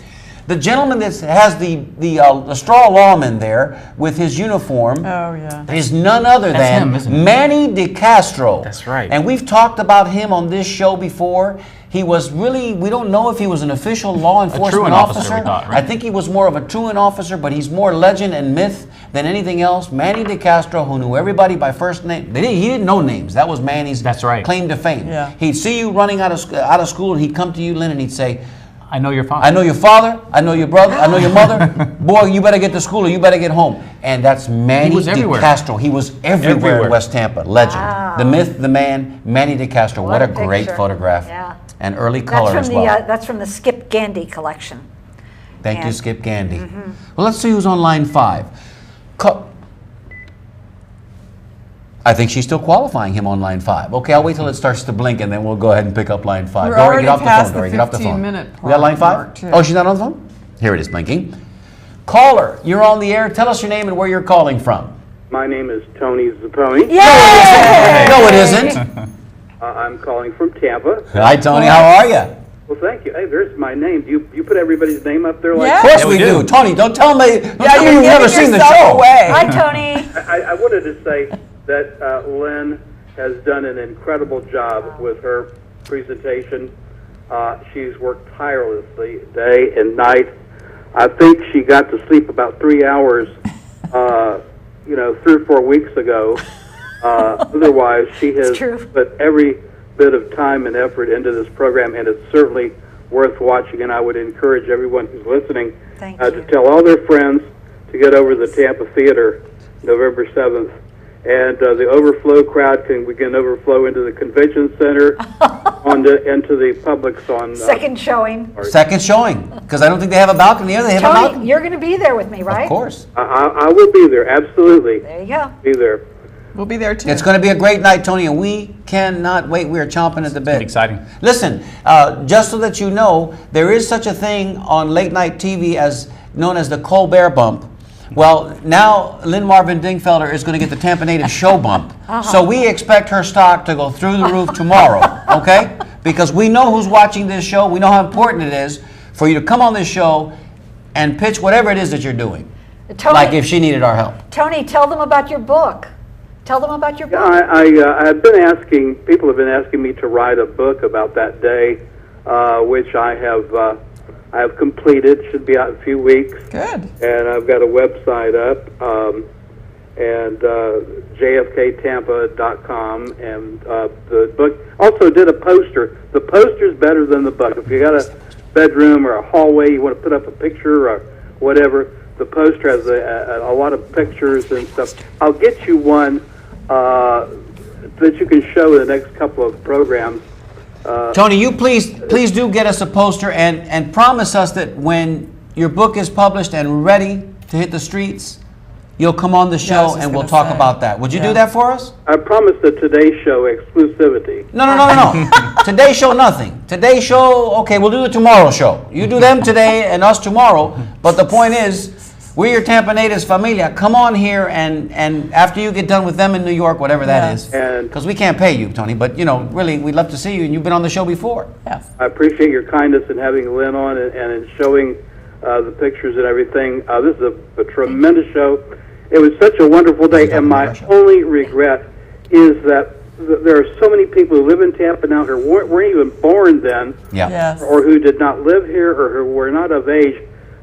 The gentleman that has the straw lawman there with his uniform Oh, yeah. is none other That's than him, isn't it? Manny DeCastro. That's right. And we've talked about him on this show before. He was really, we don't know if he was an official law enforcement truant officer, we thought, right? I think he was more of a truant officer, but he's more legend and myth than anything else. Manny DeCastro, who knew everybody by first name. He didn't know names. That was Manny's That's right. claim to fame. Yeah. He'd see you running out of school, and he'd come to you, Lynn, and he'd say, I know your father. I know your father, I know your brother, I know your mother. Boy, you better get to school or you better get home. And that's Manny was everywhere. DeCastro. He was everywhere in Everywhere. West Tampa. Legend. Wow. The myth, the man, Manny DeCastro. What a great picture. photograph. Yeah. And early That's color from as the well. that's from the Skip Gandy collection. Thank you, and- Skip Gandy. Well, let's see who's on line 5. I think she's still qualifying him on line 5. Okay, I'll wait till it starts to blink and then we'll go ahead and pick up line 5. We're Dory, already get off the past phone, the Dory. Get off the phone. 15-minute We got line 5? mark, too. Oh, she's not on the phone? Here it is blinking. Caller, you're on the air. Tell us your name and where you're calling from. My name is Tony Zapponi. No, it isn't. I'm calling from Tampa. Hi, Tony. How are you? Well, thank you. Hey, there's my name. Do you put everybody's name up there like Yeah. Of course Yeah, we we do. do. Tony, don't tell me. Don't tell me you're you've never giving seen the yourself show. away. Hi, Tony. I wanted to say that Lynn has done an incredible job with her presentation. She's worked tirelessly day and night. I think she got to sleep about 3 hours, 3 or 4 weeks ago. Otherwise, she has put every bit of time and effort into this program, and it's certainly worth watching. And I would encourage everyone who's listening to tell all their friends to get over to the Tampa Theater November 7th. And the overflow crowd we can overflow into the convention center, into the Publix on... Second showing. Second showing, because I don't think they have a balcony. They have a balcony. Tony, you're going to be there with me, right? Of course. I will be there, absolutely. There you go. Be there. We'll be there too. It's going to be a great night, Tony, and we cannot wait. We are chomping at the bit. Exciting. Listen, just so that you know, there is such a thing on late night TV known as the Colbert bump. Well, now Lynn Marvin Dingfelder is going to get the Tampa Native show bump. So we expect her stock to go through the roof tomorrow, okay? Because we know who's watching this show. We know how important it is for you to come on this show and pitch whatever it is that you're doing. Tony, like if she needed our help. Tony, tell them about your book. Tell them about your book. I've been asking, people have been asking me to write a book about that day, which I have completed. Should be out in a few weeks. Good. And I've got a website up, and jfktampa.com, and the book. Also did a poster. The poster's better than the book. If you got a bedroom or a hallway, you want to put up a picture or whatever, the poster has a lot of pictures and stuff. I'll get you one that you can show in the next couple of programs. Tony, you please do get us a poster and promise us that when your book is published and ready to hit the streets, you'll come on the show and we'll talk about that. Would you do that for us? I promise the Today Show exclusivity. No. Today Show, nothing. Today Show, okay, we'll do the Tomorrow Show. You do them today and us tomorrow. But the point is, we're your Tampa Natives familia. Come on here and after you get done with them in New York, whatever that is, because we can't pay you, Tony, but really, we'd love to see you, and you've been on the show before. Yes. I appreciate your kindness in having Lynn on and in showing the pictures and everything. This is a tremendous show. It was such a wonderful day, and my only regret is that there are so many people who live in Tampa now who weren't even born then, or who did not live here, or who were not of age,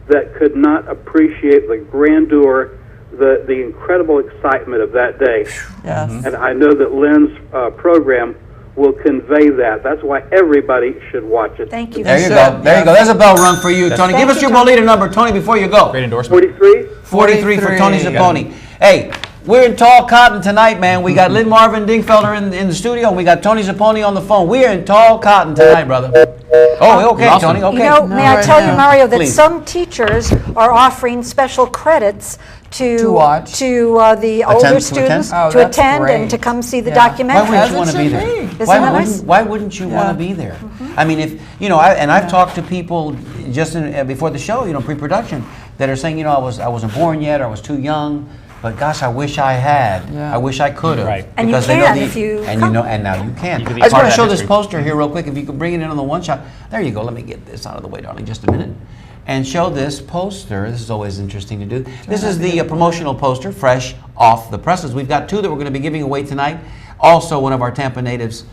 that could not appreciate the grandeur, the incredible excitement of that day. Yes. And I know that Lynn's program will convey that. That's why everybody should watch it. Thank you. There you go. There you go. There's a bell rung for you, Tony. Give us your Bolita number, Tony, before you go. Great endorsement. 43? 43 for Tony Zapponi. Hey, we're in tall cotton tonight, man. We got Lynn Marvin Dingfelder in the studio, and we got Tony Zapponi on the phone. We are in tall cotton tonight, brother. Oh, okay, Awesome. Tony, okay. You know, may I tell you, Mario, that Please. some teachers are offering special credits to watch? the older to students attend? Oh, that's and great. to come see the Yeah. Why documentary. wouldn't you want to As it be should there? be. Isn't that nice? Why wouldn't you want to be there? I mean, if I've talked to people just before the show, pre-production, that are saying, I wasn't born yet, or I was too young, but gosh, I wish I had. Yeah. I wish I could have. Right. And you Because they know can the- if you and come. and now you can. You could be I just part want of to that show this history. poster here real quick. If you could bring it in on the one shot. There you go. Let me get this out of the way, darling. Just a minute. And show this poster. This is always interesting to do. This is the promotional poster, fresh off the presses. We've got 2 that we're going to be giving away tonight. Also, one of our Tampa Natives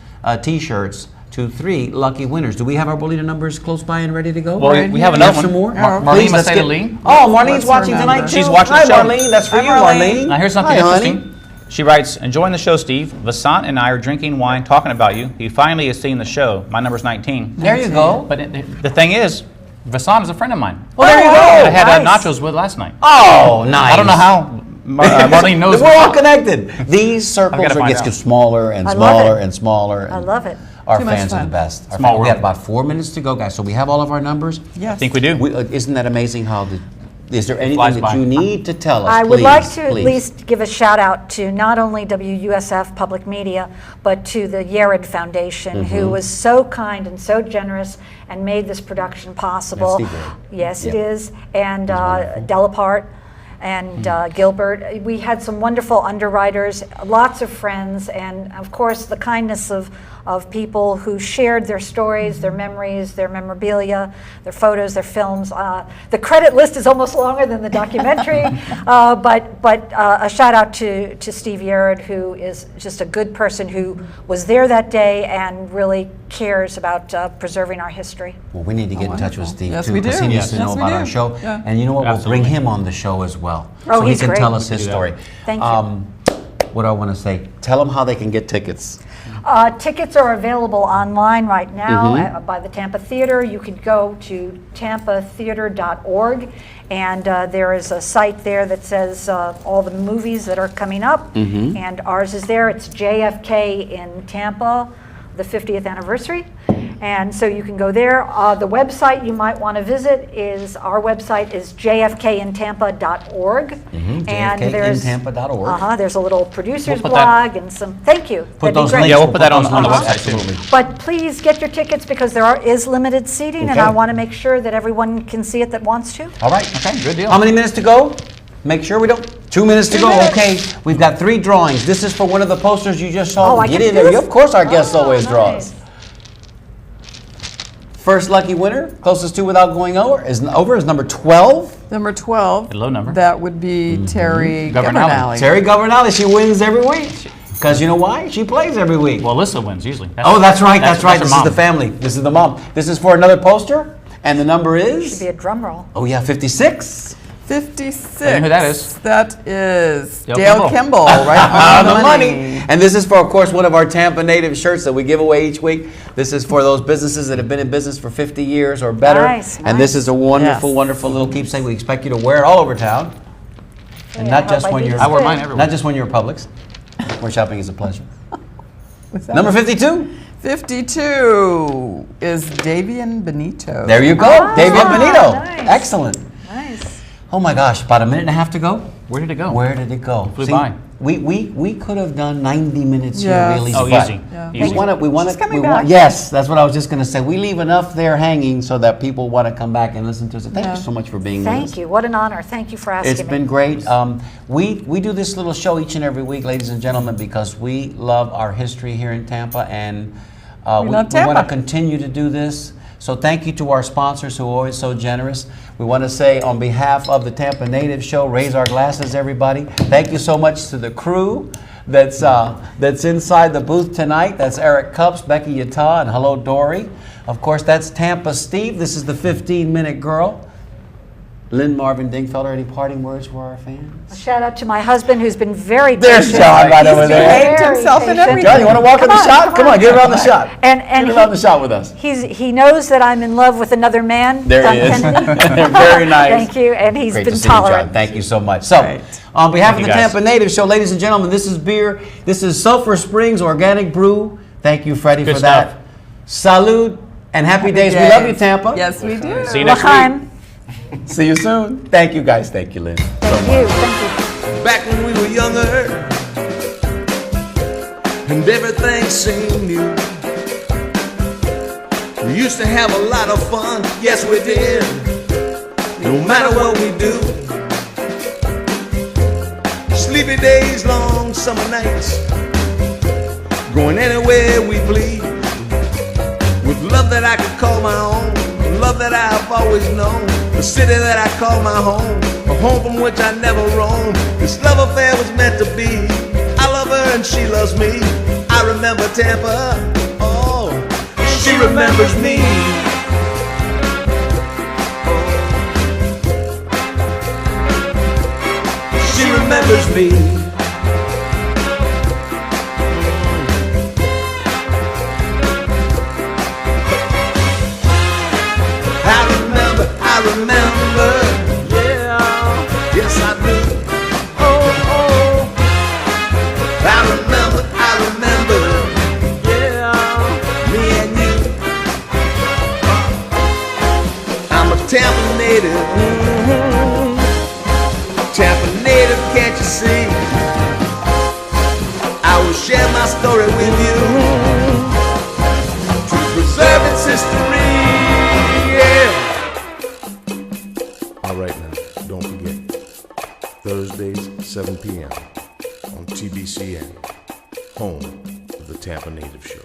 T-shirts to 3 lucky winners. Do we have our Bolita numbers close by and ready to go? Well, we have You another have some one. more? Marlene Let's get- Macedo-Lee. Oh, Marlene's What's her watching tonight number? too. She's watching the Hi, show. Marlene. That's for Hi, you, Marlene. Marlene. Now here's something Hi, interesting. honey. She writes, enjoying the show, Steve. Vasant and I are drinking wine, talking about you. He finally has seen the show. My number's 19. There you go. But the thing is, Vasant is a friend of mine. Well, there you I go. had nice. nachos with last night. Oh, nice. I don't know how Marlene knows. We're all Vasant. connected. These circles gotta find get out. smaller and I love smaller it. and smaller. I love it. Our Too much fans are fun. the best. Our Small we world. got about 4 minutes to go, guys. So we have all of our numbers. Yes. I think we do. Isn't that amazing how is there anything flies that by. you need to tell us? I would like to please? at least give a shout out to not only WUSF Public Media, but to the Yared Foundation, who was so kind and so generous and made this production possible. That's Steve Yared. Yes, it Yep. is. And wonderful. Delapart and Gilbert. We had some wonderful underwriters, lots of friends, and of course the kindness of of people who shared their stories, their memories, their memorabilia, their photos, their films. The credit list is almost longer than the documentary, but a shout out to Steve Yared, who is just a good person who was there that day and really cares about preserving our history. Well, we need to get in touch with Steve Yes, too, we do. because he needs to Yes, know we about do. our show. Yeah. And you know what? Absolutely. We'll bring him on the show as well, Oh, so he he's can great. tell us We his can do story. Thank you. What do I want to say? Tell them how they can get tickets. Tickets are available online right now Mm-hmm. by the Tampa Theater. You can go to tampatheater.org, and there is a site there that says all the movies that are coming up, Mm-hmm. and ours is there. It's JFK in Tampa, the 50th anniversary. And so you can go there. The website you might want to visit is, our website is jfkintampa.org. And there's jfkintampa.org. there's a little producer's We'll put that- blog and some, thank you. Put That'd be those great. links. Yeah, we'll put that on those the links. website too. Absolutely. But please get your tickets because there is limited seating, and Okay. I want to make sure that everyone can see it that wants to. All right. Okay, good deal. How many minutes to go? Make sure we don't. 2 minutes to go. Okay. We've got 3 drawings. This is for one of the posters you just saw. Oh, I Get get in there. this? Of course, our guest Oh, always nice. draws. First lucky winner, closest to without going over, is number 12. Number 12. A low number. That would be Terry Governale. Governale. Terry Governale. She wins every week. Because you know why? She plays every week. Well, Alyssa wins usually. Oh, that's right. That's right. her This mom. is the family. This is the mom. This is for another poster. And the number Should is? be a drum roll. Oh, yeah, 56. 56. I know who that is. That is Dale Dale Kimball. Kimball, right On on the money. And this is for, of course, one of our Tampa native shirts that we give away each week. This is for those businesses that have been in business for 50 years or better. Nice, And this nice. is a wonderful, Yes. wonderful little keepsake. We expect you to wear it all over town. And Yeah, I not just hope I when do you're this I wear good. mine everywhere. not just when you're at Publix, where shopping is a pleasure. What's that? Number 52. 52 is Davian Benito. There you go. Ah, David Benito. nice. Excellent. Nice. Oh my gosh, about a minute and a half to go. Where did it go? Where did it go? Flew by. We could have done 90 minutes Yes. here really. Oh, but easy. Yeah. Easy. We want She's to. coming back. Yes, that's what I was just going to say. We leave enough there hanging so that people want to come back and listen to us. Thank Yeah. you so much for being with us. Thank you. What an honor. Thank you for asking It's me. been great. We do this little show each and every week, ladies and gentlemen, because we love our history here in Tampa, and We love want Tampa. to continue to do this. So thank you to our sponsors who are always so generous. We want to say on behalf of the Tampa Native Show, raise our glasses, everybody. Thank you so much to the crew that's inside the booth tonight. That's Eric Cups, Becky Yata, and hello, Dory. Of course, that's Tampa Steve. This is the 15-minute girl. Lynn Marvin Dingfelder, any parting words for our fans? A shout out to my husband who's been very There's patient. John right over He's there. behaved Very himself and patient. everything. John, you want to walk in the shot? Come on, get around the shot. And Get around the shot with us. he knows that I'm in love with another man. There Don he is. Kennedy. Very nice. Thank you, and he's Great been to see you, John. tolerant. Thank you so much. So, Right. on behalf Thank of you, the guys. Tampa Native Show, ladies and gentlemen, this is beer. This is Sulphur Springs Organic Brew. Thank you, Freddie, Good for stuff. that. Salud and happy days. We love you, Tampa. Yes, we do. See you next week. L'chaim. See you soon. Thank you, guys. Thank you, Lynn. Thank you. Thank you. Back when we were younger and everything seemed new, we used to have a lot of fun, yes we did, no matter what we do. Sleepy days, long summer nights, going anywhere we please, with love that I could call my own, love that I've always known, the city that I call my home, a home from which I never roam. This love affair was meant to be. I love her and she loves me. I remember Tampa, oh, she remembers me. She remembers me. I remember, yeah, yes I do. Oh, oh, I remember, yeah, me and you. I'm a Tampa native, Tampa native, can't you see? I will share my story with you to preserve its history. All right now, don't forget, Thursdays, 7 p.m. on TBCN, home of the Tampa Native Show.